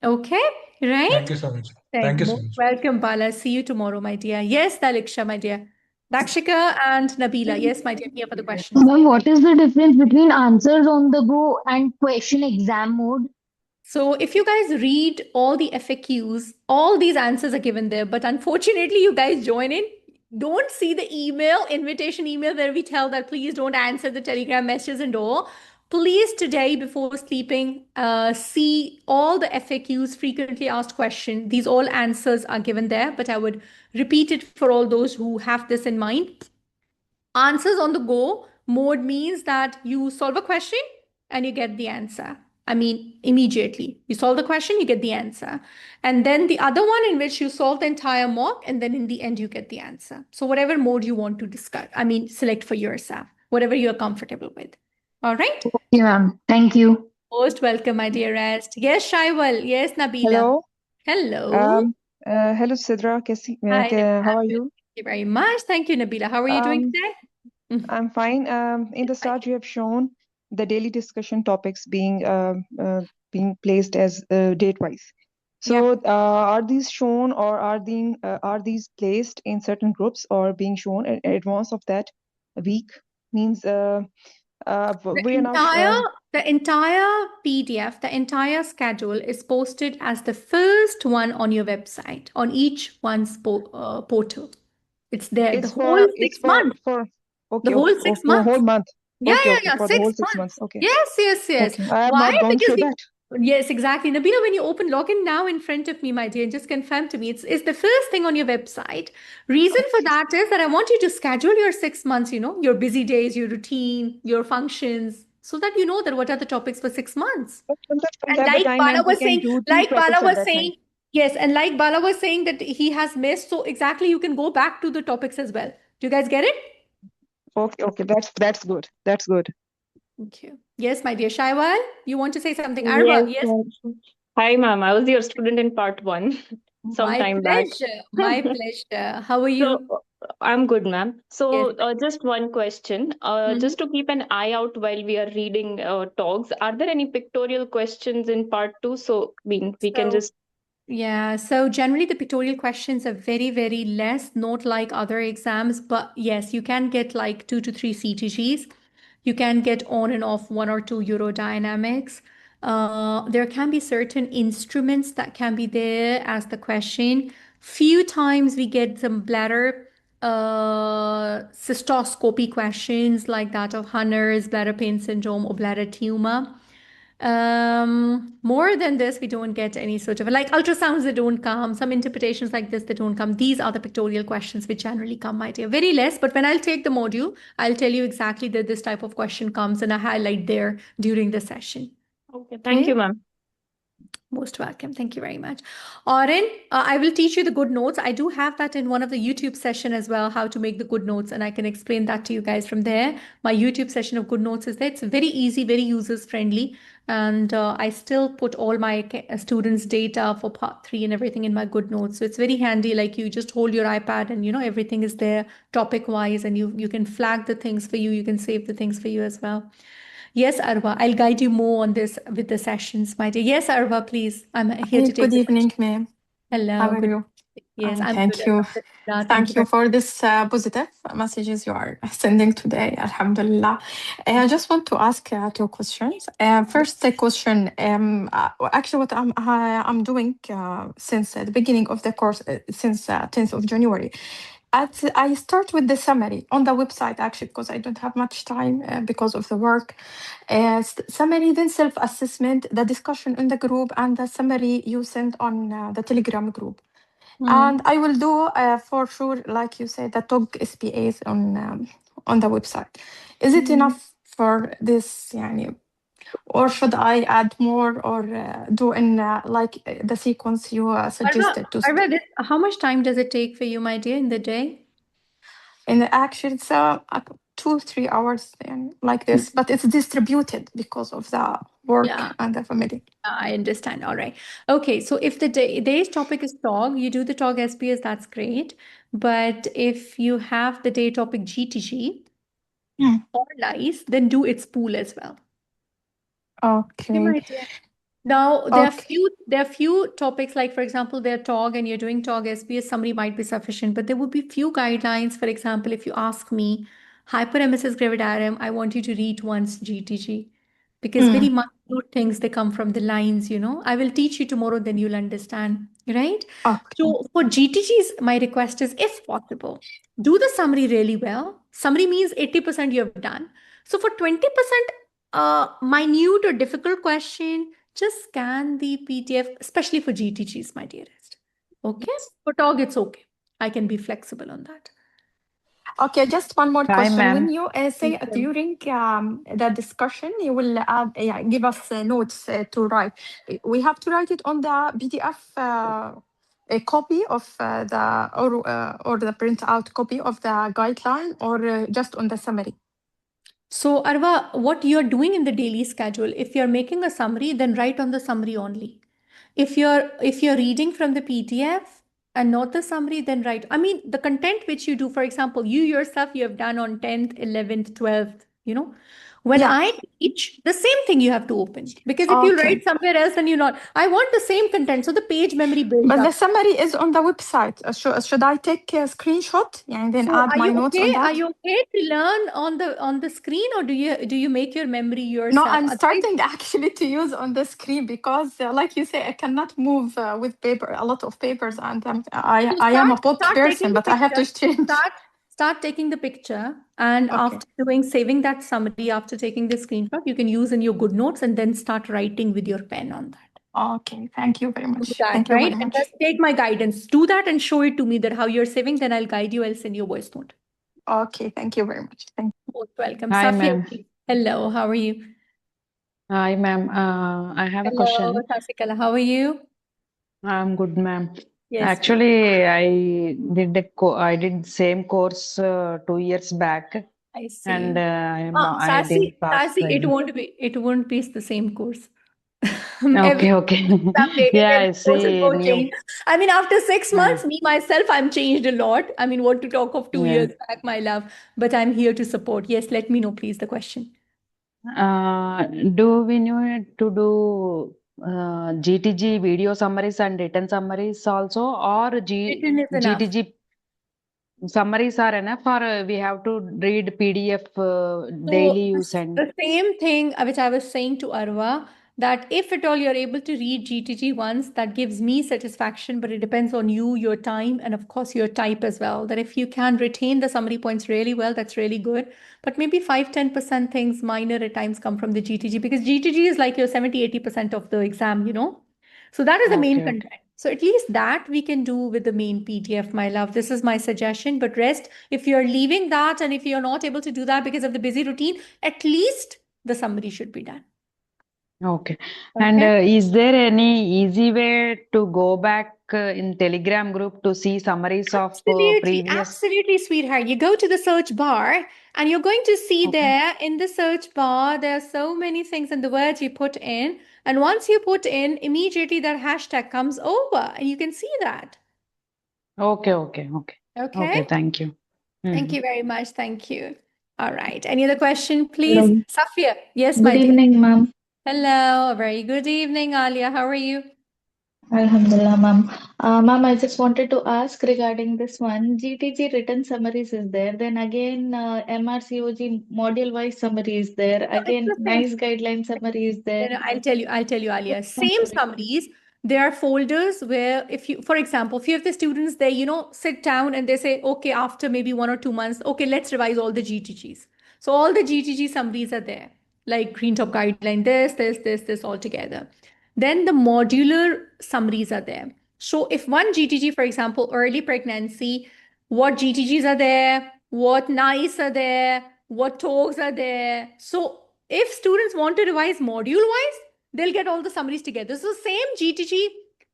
Speaker 1: Okay, right?
Speaker 5: Thank you so much. Thank you so much.
Speaker 1: Welcome, Bala. See you tomorrow, my dear. Yes, Daliksha, my dear. Dakshika and Nabila. Yes, my dear. Here for the questions.
Speaker 6: Ma'am, what is the difference between answers on the go and question exam mode?
Speaker 1: So if you guys read all the FAQs, all these answers are given there. But unfortunately, you guys join in. Don't see the invitation email where we tell that please don't answer the Telegram messages and all. Please today before sleeping, see all the FAQs, frequently asked questions. These all answers are given there, but I would repeat it for all those who have this in mind. Answers on the go mode means that you solve a question and you get the answer. I mean, immediately. You solve the question, you get the answer. And then the other one in which you solve the entire mock, and then in the end, you get the answer. So whatever mode you want to discuss, select for yourself, whatever you're comfortable with. All right?
Speaker 6: Okay, ma'am. Thank you.
Speaker 1: Most welcome, my dearest. Yes, Shaiwal. Yes, Nabila.
Speaker 7: Hello.
Speaker 1: Hello.
Speaker 7: Hello, Sidra.
Speaker 1: Hi,
Speaker 7: How are
Speaker 1: Nabila.
Speaker 7: you?
Speaker 1: Thank you very much. Thank you, Nabila. How are you doing today?
Speaker 7: I'm fine. In the start, you have shown the daily discussion topics being placed as date-wise. So, are these shown, or are these placed in certain groups, or being shown in advance of that week? Means we are now.
Speaker 1: The entire PDF, the entire schedule is posted as the first one on your website, on each one's portal. It's there the whole 6 months.
Speaker 7: Okay,
Speaker 1: the whole
Speaker 7: okay,
Speaker 1: 6
Speaker 7: for the
Speaker 1: months.
Speaker 7: whole month.
Speaker 1: Yeah,
Speaker 7: Okay,
Speaker 1: yeah,
Speaker 7: okay,
Speaker 1: yeah.
Speaker 7: for the whole 6 months. Okay.
Speaker 1: Yes.
Speaker 7: Okay. I have
Speaker 1: Why?
Speaker 7: not gone
Speaker 1: Because
Speaker 7: through that.
Speaker 1: yes, exactly. Nabila, when you open login now in front of me, my dear, just confirm to me, it's the first thing on your website. Reason for that is that I want you to schedule your 6 months, your busy days, your routine, your functions, so that you know that what are the topics for 6 months. And
Speaker 7: At the
Speaker 1: like
Speaker 7: time,
Speaker 1: Bala
Speaker 7: and we
Speaker 1: was
Speaker 7: can
Speaker 1: saying,
Speaker 7: do two topics at that time.
Speaker 1: yes, and like Bala was saying that he has missed, so exactly you can go back to the topics as well. Do you guys get it?
Speaker 7: Okay, that's good. That's good.
Speaker 1: Thank you. Yes, my dear Shaiwal, you want to say something?
Speaker 8: Yes,
Speaker 1: Arwa, yes.
Speaker 8: Hi, ma'am. I was your student in part one some
Speaker 1: My
Speaker 8: time back.
Speaker 1: pleasure. My pleasure. How are you?
Speaker 8: So, I'm good, ma'am. So,
Speaker 1: Yes.
Speaker 8: just one question. Just to keep an eye out while we are reading talks, are there any pictorial questions in part two? So, we can
Speaker 1: So,
Speaker 8: just
Speaker 1: Yeah, so generally the pictorial questions are very, very less, not like other exams, but yes, you can get like 2 to 3 CTGs. You can get on and off 1 or 2 Eurodynamics. There can be certain instruments that can be there as the question. Few times we get some bladder cystoscopy questions like that of Hunner's bladder pain syndrome or bladder tumor. More than this, we don't get any sort of like ultrasounds that don't come, some interpretations like this that don't come. These are the pictorial questions which generally come, my dear. Very less, but when I'll take the module, I'll tell you exactly that this type of question comes and I highlight there during the session.
Speaker 8: Okay, thank you, ma'am.
Speaker 1: Most welcome. Thank you very much. Oren, I will teach you the good notes. I do have that in one of the YouTube session as well, how to make the good notes, and I can explain that to you guys from there. My YouTube session of good notes is there. It's very easy, very users friendly, and I still put all my students' data for part 3 and everything in my good notes. So it's very handy. Like you just hold your iPad and everything is there topic wise, and you can flag the things for you. You can save the things for you as well. Yes, Arwa, I'll guide you more on this with the sessions, my dear. Yes, Arwa, please. I'm here to
Speaker 9: Hi,
Speaker 1: take
Speaker 9: good
Speaker 1: the
Speaker 9: evening, ma'am.
Speaker 1: Hello,
Speaker 9: How are
Speaker 1: good.
Speaker 9: you?
Speaker 1: Yes, I'm good.
Speaker 9: Thank you.
Speaker 1: Alhamdulillah. Thank you
Speaker 9: Thank you
Speaker 1: very
Speaker 9: for this positive messages you are sending today. Alhamdulillah. I just want to ask 2 questions. First question, actually what I'm doing since the beginning of the course, since 10th of January. I start with the summary on the website actually because I don't have much time because of the work. Summary, then self-assessment, the discussion in the group, and the summary you send on the Telegram group. And I will do for sure, like you said, the TOG SPAs on the website. Is it enough for this, yani, or should I add more or do in like the sequence you suggested to?
Speaker 1: Arwa, how much time does it take for you, my dear, in the day?
Speaker 9: In the action, it's 2-3 hours and like this, but it's distributed because of the work and the family.
Speaker 1: I understand. All right. Okay. So if the day's topic is TOG, you do the TOG SPS, that's great. But if you have the day topic GTG or LICE, then do its pool as well.
Speaker 9: Okay.
Speaker 1: My dear. Now, there are few topics, like, for example, they're TOG and you're doing TOG SPS, summary might be sufficient, but there would be few guidelines. For example, if you ask me, hyperemesis gravidarum, I want you to read once GTG, because very minute things, they come from the lines, I will teach you tomorrow, then you'll understand, right? So for GTGs, my request is, if possible, do the summary really well. Summary means 80% you have done. So for 20%, minute or difficult question, just scan the PDF, especially for GTGs, my dearest. Okay? For TOG, it's okay. I can be flexible on that.
Speaker 9: Okay, just one more question.
Speaker 10: ma'am.
Speaker 9: When you say during the discussion, you will give us notes to write. We have to write it on the PDF, a copy of or the printout copy of the guideline, or just on the summary.
Speaker 1: So, Arwa, what you're doing in the daily schedule, if you're making a summary, then write on the summary only. If you're reading from the PDF and not the summary, then write. I mean, the content which you do, for example, you yourself, you have done on 10th, 11th, 12th, When I teach, the same thing you have to open. Because if you write somewhere else, then you're not. I want the same content. So the page memory builds
Speaker 9: But
Speaker 1: up.
Speaker 9: the summary is on the website. Should I take a screenshot and then add my notes on that?
Speaker 1: Are you okay to learn on the screen, or do you make your memory yourself?
Speaker 9: No, I'm starting actually to use on the screen because, like you say, I cannot move with a lot of papers, and I am a book person, but I have to change.
Speaker 1: Start taking the picture, and after saving that summary, after taking the screenshot, you can use in your good notes and then start writing with your pen on that.
Speaker 9: Okay, thank you very much.
Speaker 1: Thank you very much. And just take my guidance. Do that and show it to me that how you're saving. Then I'll guide you. I'll send you a voice note.
Speaker 9: Okay, thank you very much. Thank you.
Speaker 1: Most welcome.
Speaker 10: Hi, ma'am.
Speaker 1: Hello, how are you?
Speaker 10: Hi, ma'am. I have a
Speaker 1: Hello,
Speaker 10: question.
Speaker 1: Sasikala, how are you?
Speaker 10: I'm good, ma'am.
Speaker 1: Yes.
Speaker 10: Actually, I did same course 2 years back,
Speaker 1: I see.
Speaker 10: and I didn't pass the
Speaker 1: it
Speaker 10: exam.
Speaker 1: won't be the same course.
Speaker 10: Okay. Yeah, I see. New.
Speaker 1: I mean, after 6 months, me myself, I'm changed a lot. I mean, what to talk of 2 years back, my love. But I'm here to support. Yes, let me know, please, the question.
Speaker 10: Do we need to do GTG video summaries and written summaries also, or
Speaker 1: Written is enough.
Speaker 10: GTG summaries are enough, or we have to read PDF daily use and
Speaker 1: The same thing which I was saying to Arwa, that if at all you're able to read GTG once, that gives me satisfaction, but it depends on you, your time, and of course your type as well. That if you can retain the summary points really well, that's really good. But maybe 5-10% things minor at times come from the GTG, because GTG is like your 70-80% of the exam, So that is the main
Speaker 10: okay.
Speaker 1: content. So at least that we can do with the main PDF, my love. This is my suggestion. But rest, if you're leaving that and if you're not able to do that because of the busy routine, at least the summary should be done.
Speaker 10: Okay. And
Speaker 1: Okay.
Speaker 10: is there any easy way to go back in Telegram group to see summaries of
Speaker 1: Absolutely,
Speaker 10: previous?
Speaker 1: absolutely, sweetheart. You go to the search bar and you're going to see
Speaker 10: Okay.
Speaker 1: there in the search bar, there are so many things and the words you put in. And once you put in, immediately that hashtag comes over and you can see that.
Speaker 10: Okay, okay, okay. Okay,
Speaker 1: Okay.
Speaker 10: thank you.
Speaker 1: Thank you very much. Thank you. All right. Any other question, please?
Speaker 6: Hello.
Speaker 1: Safia. Yes,
Speaker 6: Good
Speaker 1: my dear.
Speaker 6: evening, ma'am.
Speaker 1: Hello. A very good evening, Alia. How are you?
Speaker 6: Alhamdulillah, ma'am. Ma'am, I just wanted to ask regarding this one. GTG written summaries is there. Then again, MRCOG module-wise summary is there.
Speaker 1: No, it's
Speaker 6: Again,
Speaker 1: the same.
Speaker 6: nice guideline summary is
Speaker 1: No,
Speaker 6: there.
Speaker 1: no, I'll tell you, Alia.
Speaker 6: Which one
Speaker 1: Same
Speaker 6: to read?
Speaker 1: summaries. There are folders where if you, for example, if you have the students, they, sit down and they say, okay, after maybe 1 or 2 months, okay, let's revise all the GTGs. So all the GTG summaries are there, like Green Top Guideline, this all together. Then the modular summaries are there. So if one GTG, for example, early pregnancy, what GTGs are there, what NICE are there, what TOGs are there. So if students want to revise module wise, they'll get all the summaries together. So same GTG,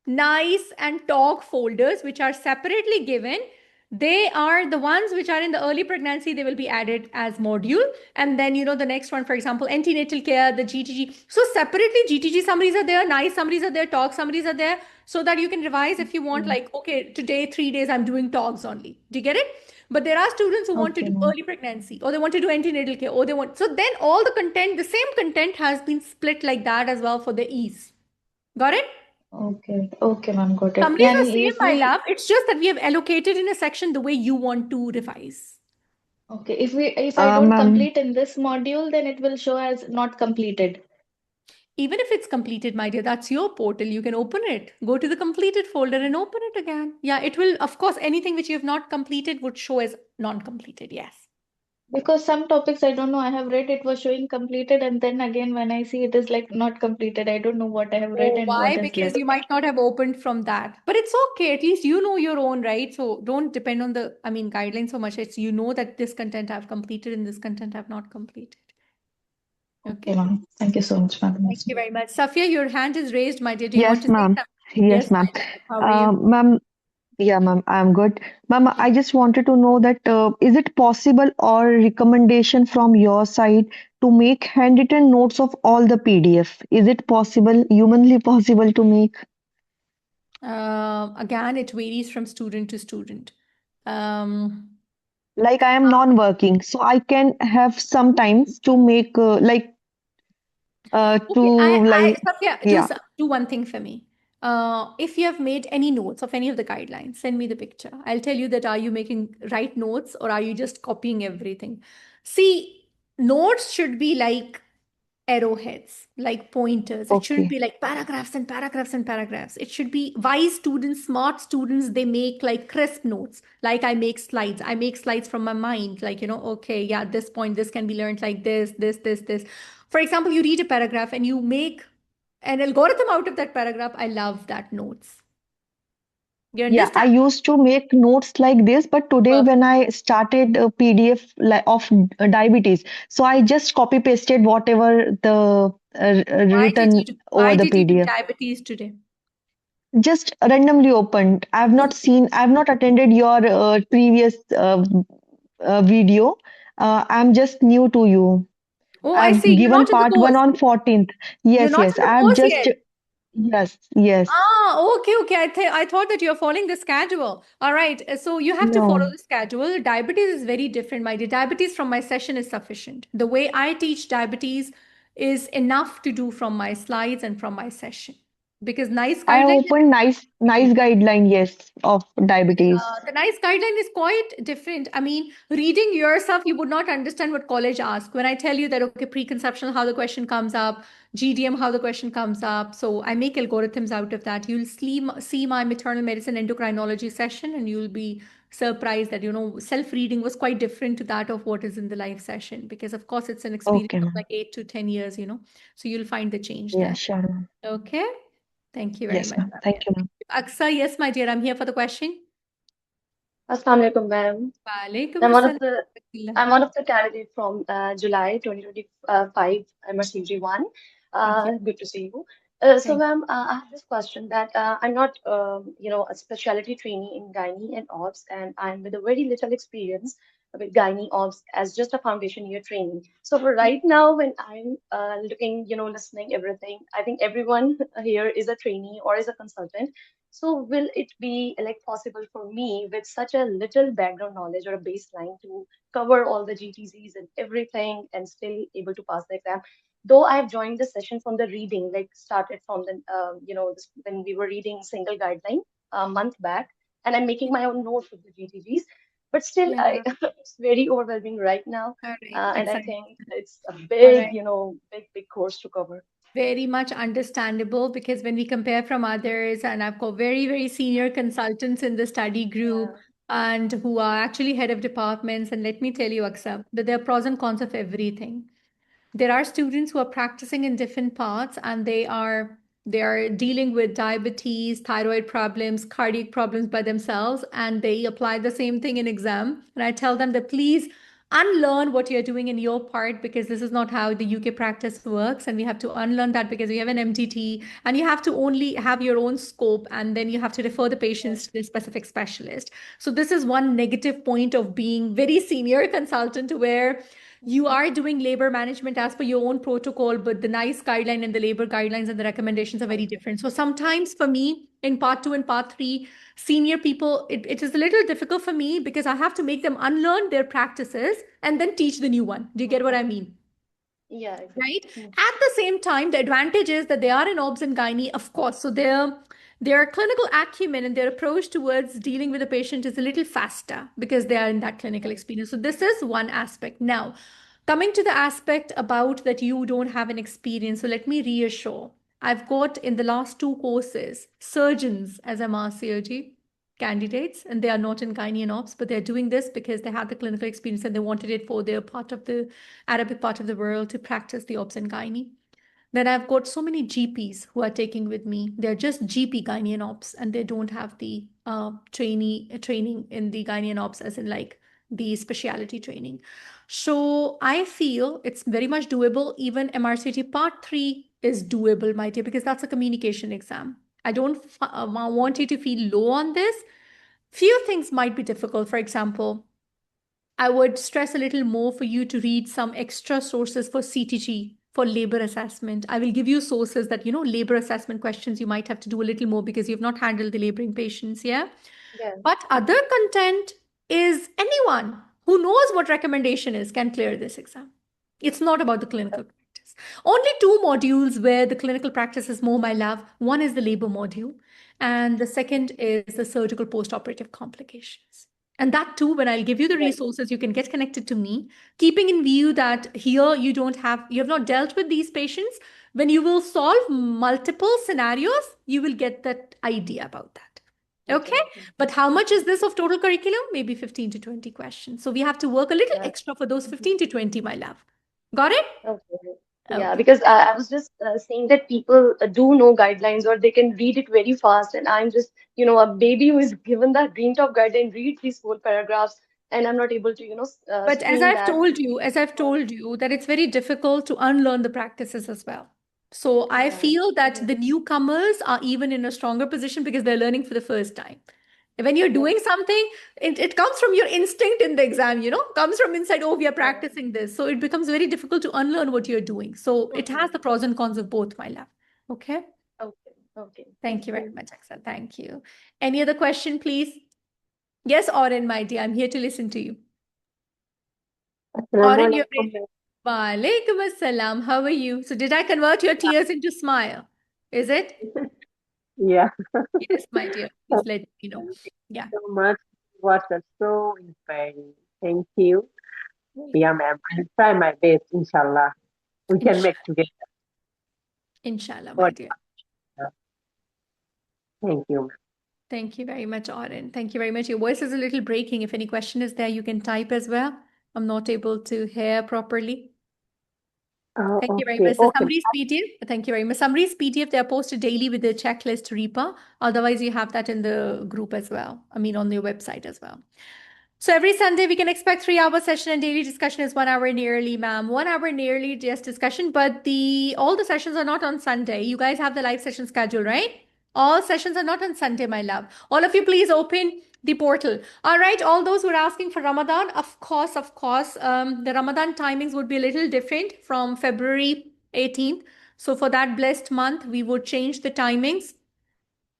Speaker 1: NICE and TOG folders, which are separately given, they are the ones which are in the early pregnancy, they will be added as module. And then, the next one, for example, antenatal care, the GTG. So separately, GTG summaries are there, NICE summaries are there, TOG summaries are there, so that you can revise if you want, like, okay, today, 3 days, I'm doing TOGs only. Do you get it? But there are students who want to
Speaker 6: Okay,
Speaker 1: do
Speaker 6: ma'am.
Speaker 1: early pregnancy, or they want to do antenatal care, or they want. So then all the content, the same content has been split like that as well for the ease. Got it?
Speaker 6: Okay, okay, ma'am, got it.
Speaker 1: Summaries are
Speaker 6: And
Speaker 1: same,
Speaker 6: if
Speaker 1: my
Speaker 6: we
Speaker 1: love. It's just that we have allocated in a section the way you want to revise.
Speaker 6: okay, if I don't
Speaker 10: Ma'am,
Speaker 6: complete in this module, then it will show as not completed.
Speaker 1: Even if it's completed, my dear, that's your portal. You can open it. Go to the completed folder and open it again. Yeah, it will, of course, anything which you have not completed would show as non-completed. Yes.
Speaker 6: Because some topics I don't know, I have read it was showing completed, and then again when I see it is like not completed, I don't know what I have read
Speaker 1: Oh,
Speaker 6: and
Speaker 1: why?
Speaker 6: what is
Speaker 1: Because
Speaker 6: left.
Speaker 1: you might not have opened from that. But it's okay. At least you know your own, right? So don't depend on the, guidelines so much. It's you know that this content I've completed and this content I've not completed.
Speaker 6: Okay,
Speaker 1: Okay.
Speaker 6: ma'am. Thank you so much, ma'am.
Speaker 1: Thank you very much. Safia, your hand is raised, my dear. Do you want
Speaker 10: yes,
Speaker 1: to say
Speaker 10: ma'am.
Speaker 1: something?
Speaker 10: Yes,
Speaker 1: Yes,
Speaker 10: ma'am.
Speaker 1: my love. How are you?
Speaker 10: Ma'am, yeah, ma'am, I'm good. Ma'am, I just wanted to know that is it possible or recommendation from your side to make handwritten notes of all the PDF? Is it possible, humanly possible to make?
Speaker 1: Again, it varies from student to student. Um,
Speaker 10: Like I am non-working, so I can have some times to make
Speaker 1: Okay, Safia,
Speaker 10: yeah.
Speaker 1: do one thing for me. If you have made any notes of any of the guidelines, send me the picture. I'll tell you that are you making right notes or are you just copying everything? See, notes should be like arrowheads, like pointers. It shouldn't
Speaker 10: Okay.
Speaker 1: be like paragraphs and paragraphs and paragraphs. It should be wise students, smart students, they make like crisp notes. Like I make slides. I make slides from my mind. Like, okay, yeah, at this point, this can be learned like this. For example, you read a paragraph and you make an algorithm out of that paragraph. I love that notes. You
Speaker 10: Yeah, I
Speaker 1: understand?
Speaker 10: used to make notes like this, but today
Speaker 1: Perfect.
Speaker 10: when I started a PDF of diabetes, so I just copy pasted whatever the written over
Speaker 1: Why
Speaker 10: the
Speaker 1: did you do
Speaker 10: PDF.
Speaker 1: diabetes today?
Speaker 10: Just randomly opened. I've not attended your previous video. I'm just new to you.
Speaker 1: Oh, I
Speaker 10: I've
Speaker 1: see. You're
Speaker 10: given
Speaker 1: not in the
Speaker 10: part one
Speaker 1: course.
Speaker 10: on 14th.
Speaker 1: You're
Speaker 10: Yes,
Speaker 1: not
Speaker 10: yes.
Speaker 1: in the
Speaker 10: I've
Speaker 1: course
Speaker 10: just,
Speaker 1: yet.
Speaker 10: yes.
Speaker 1: Okay. I thought that you're following the schedule. All right. So you have to follow
Speaker 10: No.
Speaker 1: the schedule. Diabetes is very different, my dear. Diabetes from my session is sufficient. The way I teach diabetes is enough to do from my slides and from my session. Because NICE
Speaker 10: I
Speaker 1: guideline,
Speaker 10: opened nice guideline, yes, of diabetes.
Speaker 1: the NICE guideline is quite different. I mean, reading yourself, you would not understand what college asks. When I tell you that, okay, preconception, how the question comes up, GDM, how the question comes up. So I make algorithms out of that. You'll see my maternal medicine endocrinology session, and you'll be surprised that, self-reading was quite different to that of what is in the live session, because of course it's an experience
Speaker 10: Okay,
Speaker 1: of
Speaker 10: ma'am.
Speaker 1: like 8 to 10 years, so you'll find the change
Speaker 10: Yeah,
Speaker 1: there.
Speaker 10: sure, ma'am.
Speaker 1: Okay. Thank you very
Speaker 10: Yes,
Speaker 1: much.
Speaker 10: ma'am. Thank you, ma'am.
Speaker 1: Aksa, yes, my dear, I'm here for the question.
Speaker 11: Assalamu alaikum, ma'am.
Speaker 1: Walaikum
Speaker 11: I'm one of
Speaker 1: assalam.
Speaker 11: the I'm one of the candidates from July 2025 MRCG-1.
Speaker 1: Thank you.
Speaker 11: Good to see you. So,
Speaker 1: Thank
Speaker 11: ma'am, I have this question that I'm not, a specialty trainee in gynae and obs, and I'm with a very little experience with gynae obs as just a foundation year training. So, for right now, when I'm looking, listening everything, I think everyone here is a trainee or is a consultant. So, will it be like possible for me with such a little background knowledge or a baseline to cover all the GTZs and everything and still able to pass the exam? Though I've joined the session from the reading, like started from the, when we were reading single guideline a month back, and I'm making my own notes of the GTGs, but still,
Speaker 1: Yeah.
Speaker 11: it's very overwhelming right now.
Speaker 1: All right.
Speaker 11: And I
Speaker 1: Excellent.
Speaker 11: think it's a
Speaker 1: All
Speaker 11: big,
Speaker 1: right.
Speaker 11: big course to cover.
Speaker 1: Very much understandable, because when we compare from others, and I've got very, very senior consultants in the study group
Speaker 11: Yeah,
Speaker 1: and who are actually head of departments. And let me tell you, Aksa, that there are pros and cons of everything. There are students who are practicing in different parts, and they are dealing with diabetes, thyroid problems, cardiac problems by themselves, and they apply the same thing in exam. And I tell them that please unlearn what you're doing in your part, because this is not how the UK practice works, and we have to unlearn that, because we have an MTT and you have to only have your own scope, and then you have to refer the
Speaker 11: yeah,
Speaker 1: patients to the specific specialist. So this is one negative point of being very senior consultant, where you are doing labor management as per your own protocol, but the NICE guideline and the labor guidelines and the recommendations are very different. So sometimes for me, in part two and part three, senior people, it is a little difficult for me, because I have to make them unlearn their practices and then teach the new one. Do you get what I mean?
Speaker 11: yeah, exactly.
Speaker 1: Right? At the same time, the advantage is that they are in obs and gynae, of course. So their clinical acumen and their approach towards dealing with the patient is a little faster, because they are in that clinical experience. So this is one aspect. Now, coming to the aspect about that you don't have an experience, so let me reassure. I've got in the last two courses surgeons as MRCOG candidates, and they are not in gynae and ops, but they're doing this because they had the clinical experience and they wanted it for their part of the Arabic part of the world to practice the ops and gynae. Then I've got so many GPs who are taking with me. They're just GP gynae and ops, and they don't have the training in the gynae and ops, as in like the specialty training. So I feel it's very much doable. Even MRCT Part 3 is doable, my dear, because that's a communication exam. I don't want you to feel low on this. Few things might be difficult. For example, I would stress a little more for you to read some extra sources for CTG, for labor assessment. I will give you sources that, labor assessment questions you might have to do a little more, because you've not handled the laboring patients, yeah?
Speaker 11: Yeah,
Speaker 1: But other content is anyone who knows what recommendation is can clear this exam. It's not about the clinical practice. Only two modules where the clinical practice is more my love. One is the labor module, and the second is the surgical post-operative complications. And that too, when I'll give you the
Speaker 11: right.
Speaker 1: resources, you can get connected to me, keeping in view that here you have not dealt with these patients. When you will solve multiple scenarios, you will get that idea about that. Okay,
Speaker 11: Exactly.
Speaker 1: but how much is this of total curriculum? Maybe 15 to 20 questions. So we have to work a little
Speaker 11: Yeah.
Speaker 1: extra for those 15 to 20, my love. Got it?
Speaker 11: Okay. Yeah,
Speaker 1: Okay.
Speaker 11: because I was just saying that people do know guidelines or they can read it very fast, and I'm just, a baby who is given that green top guideline, read these whole paragraphs, and I'm not able to,
Speaker 1: But as
Speaker 11: screen
Speaker 1: I've
Speaker 11: that.
Speaker 1: told you, that it's very difficult to unlearn the practices as well. So I
Speaker 11: Yeah,
Speaker 1: feel that the newcomers are even in a stronger position because they're learning for the first time. When you're
Speaker 11: yeah,
Speaker 1: doing something, it comes from your instinct in the exam, comes from inside, oh, we are
Speaker 11: yeah.
Speaker 1: practicing this. So it becomes very difficult to unlearn what you're doing. So it has the pros and cons of both, my love. Okay.
Speaker 11: Okay, okay.
Speaker 1: Thank
Speaker 11: Thank
Speaker 1: you very
Speaker 11: you.
Speaker 1: much, Aksa. Thank you. Any other question, please? Yes, Oren, my dear. I'm here to listen to you.
Speaker 12: Assalamu
Speaker 1: Oren, you're
Speaker 12: alaikum, ma'am.
Speaker 1: Walaikum assalam. How are you? So did I convert your tears into smile? Is it?
Speaker 12: Yeah,
Speaker 1: Yes, my dear. Please let me know. Yeah.
Speaker 12: so much. Was so inspiring. Thank you. Yeah, ma'am. I'll try my best, inshallah. We can make together.
Speaker 1: Inshallah, my
Speaker 12: What?
Speaker 1: dear.
Speaker 12: Thank you, ma'am.
Speaker 1: Thank you very much, Oren. Thank you very much. Your voice is a little breaking. If any question is there, you can type as well. I'm not able to hear properly.
Speaker 12: Oh,
Speaker 1: Thank you very
Speaker 12: okay.
Speaker 1: much. The
Speaker 12: Okay.
Speaker 1: summaries PDF, thank you very much. Summaries PDF, they are posted daily with the checklist REPA. Otherwise, you have that in the group as well. I mean, on your website as well. So every Sunday we can expect 3 hour session and daily discussion is 1 hour nearly, ma'am. 1 hour nearly just discussion, but all the sessions are not on Sunday. You guys have the live session schedule, right? All sessions are not on Sunday, my love. All of you, please open the portal. All right, all those who are asking for Ramadan, of course, the Ramadan timings would be a little different from February 18th. So for that blessed month, we would change the timings.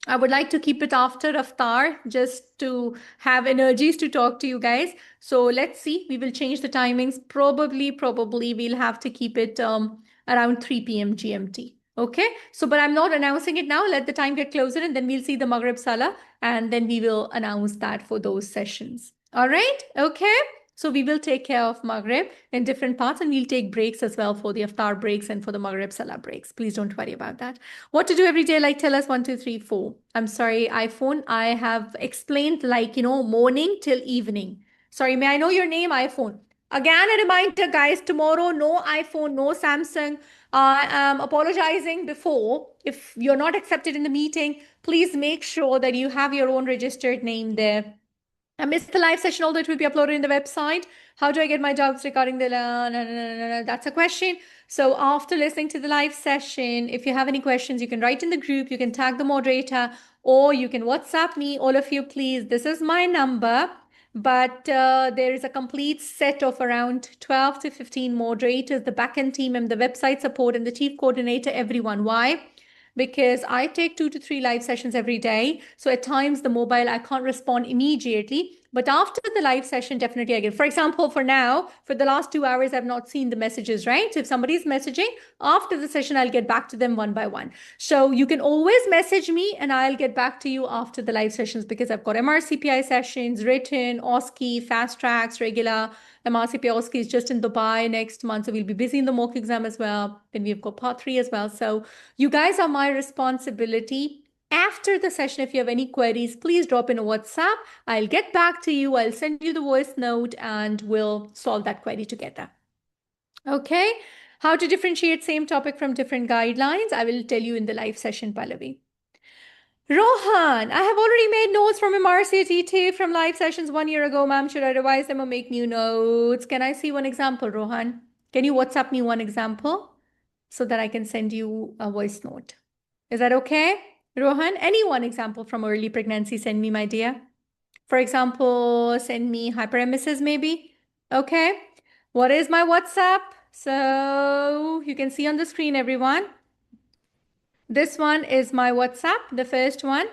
Speaker 1: I would like to keep it after Iftar just to have energies to talk to you guys. So let's see. We will change the timings. Probably we'll have to keep it around 3 p.m. GMT. Okay. So, but I'm not announcing it now. Let the time get closer and then we'll see the Maghrib Salah and then we will announce that for those sessions. All right. Okay. So we will take care of Maghrib in different parts and we'll take breaks as well for the Iftar breaks and for the Maghrib Salah breaks. Please don't worry about that. What to do every day? Like tell us 1, 2, 3, 4. I'm sorry, iPhone. I have explained like, morning till evening. Sorry, may I know your name, iPhone? Again, a reminder, guys, tomorrow, no iPhone, no Samsung. I am apologizing before. If you're not accepted in the meeting, please make sure that you have your own registered name there. I missed the live session, although it will be uploaded in the website. How do I get my doubts regarding the That's a question. So after listening to the live session, if you have any questions, you can write in the group, you can tag the moderator, or you can WhatsApp me. All of you, please. This is my number, but there is a complete set of around 12 to 15 moderators, the backend team and the website support and the chief coordinator, everyone. Why? Because I take 2 to 3 live sessions every day. So at times the mobile, I can't respond immediately. But after the live session, definitely I get. For example, for now, for the last 2 hours, I've not seen the messages, right? So if somebody's messaging, after the session, I'll get back to them one by one. So you can always message me and I'll get back to you after the live sessions because I've got MRCPI sessions, written, OSCE, fast tracks, regular. MRCPI OSCE is just in Dubai next month. So we'll be busy in the mock exam as well. Then we've got part 3 as well. So you guys are my responsibility. After the session, if you have any queries, please drop in a WhatsApp. I'll get back to you. I'll send you the voice note and we'll solve that query together. Okay. How to differentiate same topic from different guidelines? I will tell you in the live session, Pallavi. Rohan, I have already made notes from MRCT from live sessions 1 year ago, ma'am. Should I revise them or make new notes? Can I see one example, Rohan? Can you WhatsApp me one example so that I can send you a voice note? Is that okay? Rohan, any one example from early pregnancy, send me, my dear. For example, send me hyperemesis maybe. Okay. What is my WhatsApp? So you can see on the screen, everyone. This one is my WhatsApp, the first one,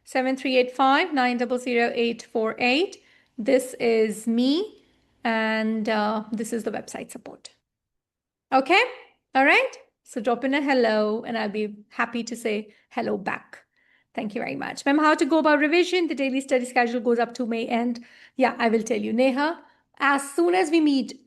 Speaker 1: 7385900848. This is me, and this is the website support. Okay? All right? So drop in a hello, and I'll be happy to say hello back. Thank you very much. Ma'am, how to go about revision? The daily study schedule goes up to May end. Yeah, I will tell you. Neha, as soon as we meet,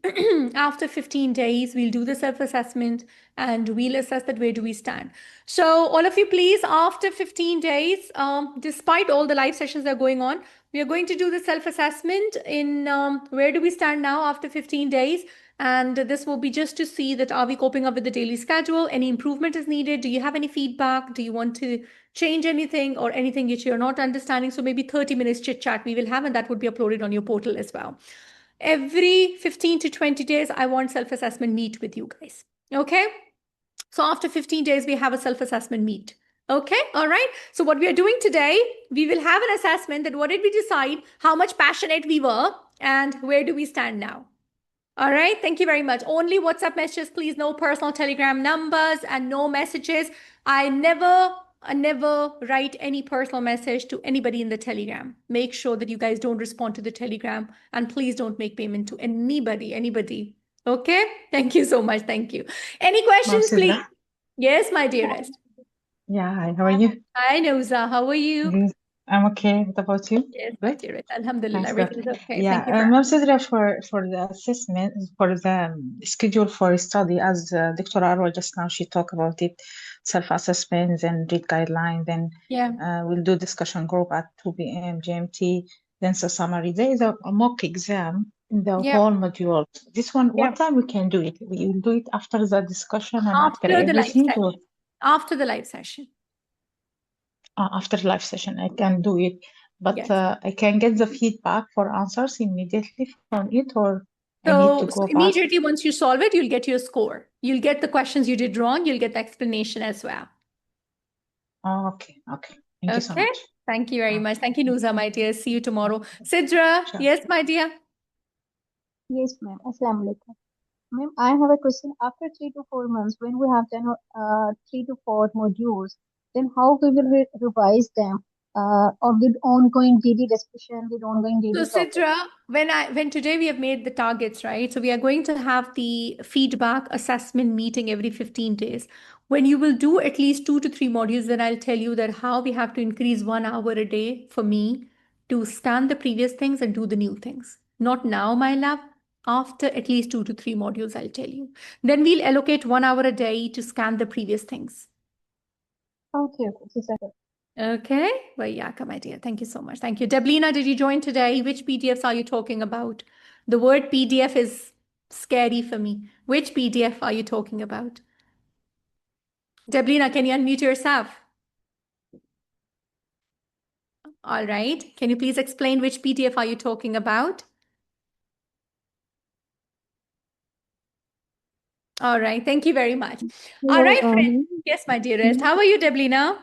Speaker 1: after 15 days, we'll do the self-assessment and we'll assess that where do we stand. So all of you, please, after 15 days, despite all the live sessions that are going on, we are going to do the self-assessment in where do we stand now after 15 days. And this will be just to see that are we coping up with the daily schedule? Any improvement is needed? Do you have any feedback? Do you want to change anything or anything which you're not understanding? So maybe 30 minutes chit chat we will have, and that would be uploaded on your portal as well. Every 15 to 20 days, I want self-assessment meet with you guys. Okay. So after 15 days, we have a self-assessment meet. Okay. All right. So what we are doing today, we will have an assessment that what did we decide, how much passionate we were, and where do we stand now? All right. Thank you very much. Only WhatsApp messages, please. No personal Telegram numbers and no messages. I never write any personal message to anybody in the Telegram. Make sure that you guys don't respond to the Telegram and please don't make payment to anybody. Okay. Thank you so much. Thank you. Any questions, please?
Speaker 13: Sidra?
Speaker 1: Yes, my dearest.
Speaker 13: Yeah, hi, how are you?
Speaker 1: Hi, Nouza. How are you?
Speaker 13: Good. I'm okay. What about you?
Speaker 1: Yes, my
Speaker 13: Good?
Speaker 1: dearest. Alhamdulillah,
Speaker 13: Nice to.
Speaker 1: everything's okay.
Speaker 13: Yeah,
Speaker 1: Thank you for
Speaker 13: Ma'am Sidra, for the assessment, for the schedule for study, as Dr. Arwa just now, she talked about it, self-assessments and read guidelines, then
Speaker 1: Yeah.
Speaker 13: we'll do discussion group at 2 p.m. GMT, then the summary. There is a mock exam in the
Speaker 1: Yeah.
Speaker 13: whole module. This one,
Speaker 1: Yeah.
Speaker 13: what time we can do it? We will do it after the discussion and after
Speaker 1: After the live
Speaker 13: everything, or
Speaker 1: session. After the live session.
Speaker 13: after live session, I can do it, but
Speaker 1: Yes.
Speaker 13: I can get the feedback for answers immediately from it, or I need to
Speaker 1: So
Speaker 13: go back.
Speaker 1: immediately once you solve it, you'll get your score. You'll get the questions you did wrong. You'll get the explanation as well.
Speaker 13: Oh, okay. Thank you so
Speaker 1: Okay.
Speaker 13: much.
Speaker 1: Thank you very much. Thank you, Nuza, my dear. See you tomorrow.
Speaker 13: Okay.
Speaker 1: Sidra,
Speaker 13: Sure.
Speaker 1: yes, my dear.
Speaker 14: Yes, ma'am. Assalamu alaikum. Ma'am, I have a question. After 3 to 4 months, when we have done 3 to 4 modules, then how we will revise them or with ongoing daily discussion, with ongoing
Speaker 1: So
Speaker 14: daily topic?
Speaker 1: Sidra, when today we have made the targets, right? So we are going to have the feedback assessment meeting every 15 days. When you will do at least 2 to 3 modules, then I'll tell you that how we have to increase 1 hour a day for me to scan the previous things and do the new things. Not now, my love. After at least 2 to 3 modules, I'll tell you. Then we'll allocate 1 hour a day to scan the previous things.
Speaker 14: Okay. Jazakallah.
Speaker 1: Okay. Well, yeah, my dear. Thank you so much. Thank you. Deblina, did you join today? Which PDFs are you talking about? The word PDF is scary for me. Which PDF are you talking about? Deblina, can you unmute yourself? All right. Can you please explain which PDF are you talking about? All right. Thank you very much. All
Speaker 14: Hello,
Speaker 1: right, friends. Yes, my dearest. How are you, Deblina?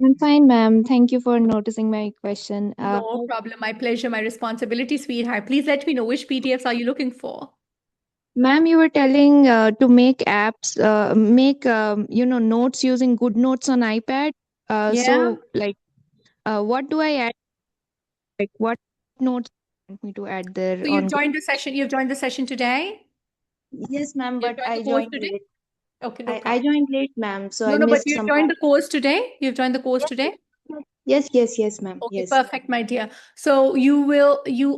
Speaker 14: I'm fine, ma'am. Thank you for noticing my question.
Speaker 1: No problem. My pleasure. My responsibility, sweetheart. Please let me know which PDFs are you looking for?
Speaker 14: Ma'am, you were telling to make apps, make notes using Good Notes on iPad.
Speaker 1: Yeah.
Speaker 14: So, like, what do I add? Like, what notes do you want me to add there
Speaker 1: So you've
Speaker 14: on?
Speaker 1: joined the session. You've joined the session today?
Speaker 14: Yes, ma'am,
Speaker 1: You've
Speaker 14: but
Speaker 1: joined
Speaker 14: I
Speaker 1: the course
Speaker 14: joined
Speaker 1: today?
Speaker 14: late.
Speaker 1: Okay, no
Speaker 14: I
Speaker 1: problem.
Speaker 14: joined late, ma'am, so I
Speaker 1: No, but
Speaker 14: missed
Speaker 1: you've
Speaker 14: some
Speaker 1: joined
Speaker 14: part.
Speaker 1: the course today? You've joined the course
Speaker 14: Yes,
Speaker 1: today?
Speaker 14: yes, ma'am.
Speaker 1: Okay,
Speaker 14: Yes.
Speaker 1: perfect, my dear. So you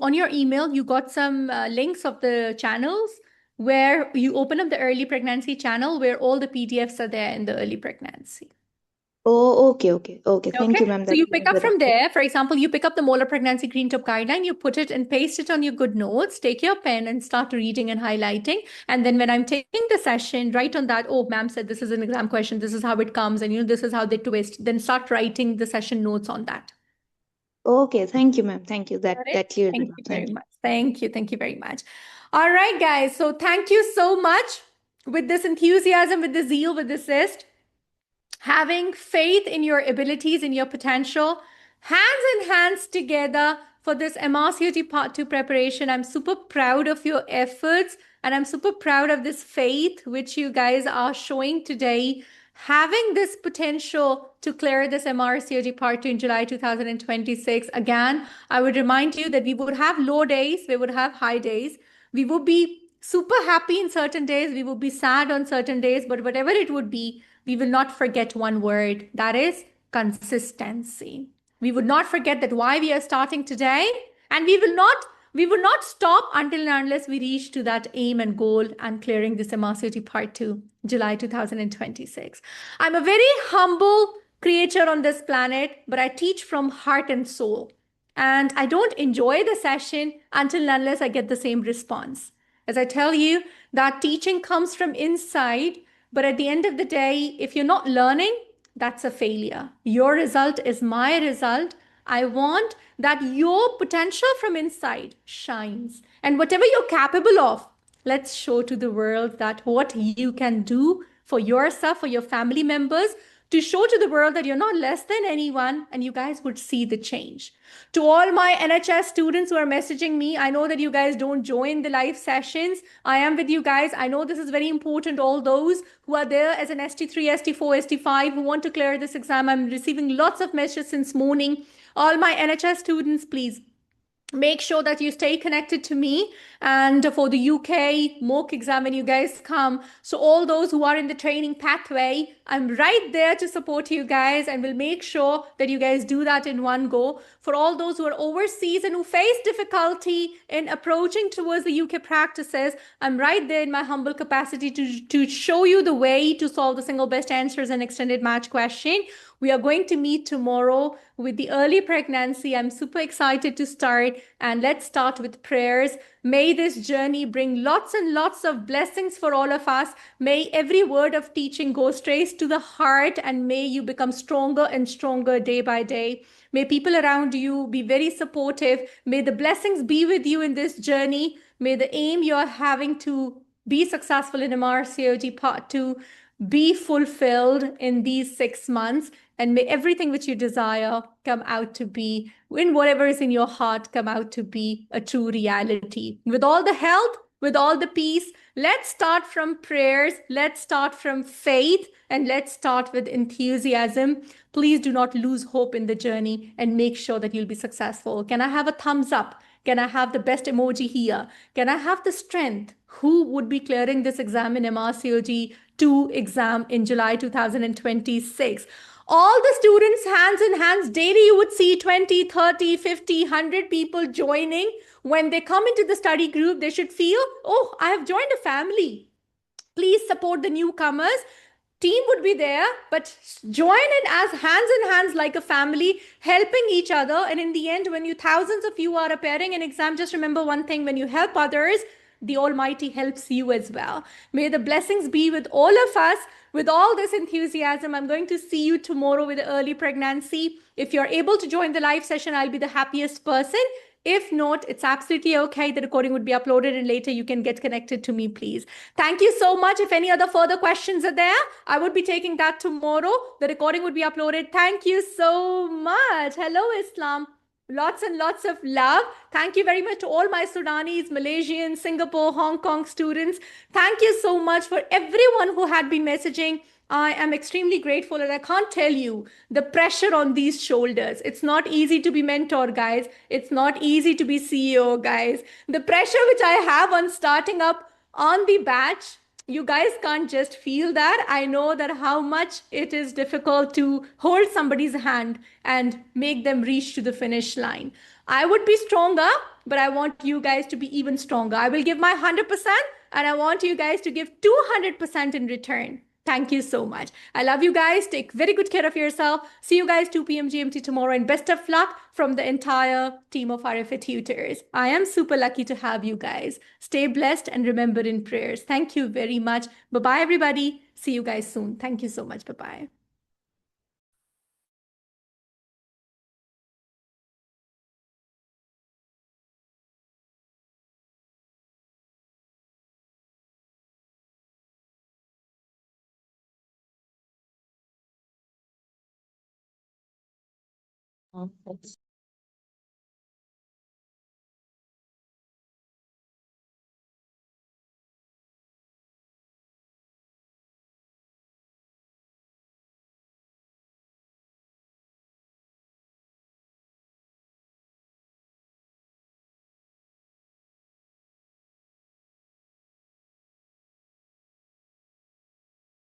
Speaker 1: on your email, you got some links of the channels where you open up the early pregnancy channel where all the PDFs are there in the early pregnancy.
Speaker 14: Oh, okay. Thank you,
Speaker 1: Okay,
Speaker 14: ma'am.
Speaker 1: so you
Speaker 14: That
Speaker 1: pick
Speaker 14: clears
Speaker 1: up
Speaker 14: it up.
Speaker 1: from there. For example, you pick up the molar pregnancy green top guideline, you put it and paste it on your good notes, take your pen and start reading and highlighting. And then when I'm taking the session, write on that, oh, ma'am said this is an exam question, this is how it comes, and this is how they twist. Then start writing the session notes on that.
Speaker 14: Okay, thank you, ma'am. Thank you.
Speaker 1: Got it?
Speaker 14: That clears it
Speaker 1: Thank
Speaker 14: up.
Speaker 1: you
Speaker 14: Thank
Speaker 1: very
Speaker 14: you.
Speaker 1: much. Thank you. Thank you very much. All right, guys. So thank you so much with this enthusiasm, with the zeal, with the zest, having faith in your abilities, in your potential, hands in hands together for this MRCOG Part 2 preparation. I'm super proud of your efforts and I'm super proud of this faith which you guys are showing today, having this potential to clear this MRCOG Part 2 in July 2026. Again, I would remind you that we would have low days, we would have high days. We would be super happy in certain days, we would be sad on certain days, but whatever it would be, we will not forget one word, that is consistency. We would not forget that why we are starting today, and we will not stop until and unless we reach to that aim and goal and clearing this MRCOG Part 2, July 2026. I'm a very humble creature on this planet, but I teach from heart and soul. And I don't enjoy the session until and unless I get the same response. As I tell you, that teaching comes from inside, but at the end of the day, if you're not learning, that's a failure. Your result is my result. I want that your potential from inside shines. And whatever you're capable of, let's show to the world that what you can do for yourself, for your family members, to show to the world that you're not less than anyone, and you guys would see the change. To all my NHS students who are messaging me, I know that you guys don't join the live sessions. I am with you guys. I know this is very important. All those who are there as an ST3, ST4, ST5 who want to clear this exam, I'm receiving lots of messages since morning. All my NHS students, please make sure that you stay connected to me. And for the UK mock exam, when you guys come, so all those who are in the training pathway, I'm right there to support you guys, and will make sure that you guys do that in one go. For all those who are overseas and who face difficulty in approaching towards the UK practices, I'm right there in my humble capacity to show you the way to solve the single best answers and extended match question. We are going to meet tomorrow with the early pregnancy. I'm super excited to start, and let's start with prayers. May this journey bring lots and lots of blessings for all of us. May every word of teaching go straight to the heart, and may you become stronger and stronger day by day. May people around you be very supportive. May the blessings be with you in this journey. May the aim you're having to be successful in MRCOG Part 2 be fulfilled in these 6 months, and may everything which you desire come out to be, in whatever is in your heart, come out to be a true reality. With all the health, with all the peace, let's start from prayers, let's start from faith, and let's start with enthusiasm. Please do not lose hope in the journey, and make sure that you'll be successful. Can I have a thumbs up? Can I have the best emoji here? Can I have the strength? Who would be clearing this exam in MRCOG 2 exam in July 2026? All the students, hands in hands, daily you would see 20, 30, 50, 100 people joining. When they come into the study group, they should feel, oh, I have joined a family. Please support the newcomers. Team would be there, but join it as hands in hands like a family, helping each other. And in the end, when you thousands of you are appearing in exam, just remember one thing: when you help others, the Almighty helps you as well. May the blessings be with all of us. With all this enthusiasm, I'm going to see you tomorrow with early pregnancy. If you're able to join the live session, I'll be the happiest person. If not, it's absolutely okay. The recording would be uploaded, and later you can get connected to me, please. Thank you so much. If any other further questions are there, I would be taking that tomorrow. The recording would be uploaded. Thank you so much. Hello, Islam. Lots and lots of love. Thank you very much to all my Sudanese, Malaysian, Singapore, Hong Kong students. Thank you so much for everyone who had been messaging. I am extremely grateful, and I can't tell you the pressure on these shoulders. It's not easy to be mentor, guys. It's not easy to be CEO, guys. The pressure which I have on starting up on the batch, you guys can't just feel that. I know that how much it is difficult to hold somebody's hand and make them reach to the finish line. I would be stronger, but I want you guys to be even stronger. I will give my 100%, and I want you guys to give 200% in return. Thank you so much. I love you guys. Take very good care of yourself. See you guys 2 p.m. GMT tomorrow, and best of luck from the entire team of RFA tutors. I am super lucky to have you guys. Stay blessed and remember in prayers. Thank you very much. Bye-bye, everybody. See you guys soon. Thank you so much. Bye-bye.
Speaker 2: Thanks.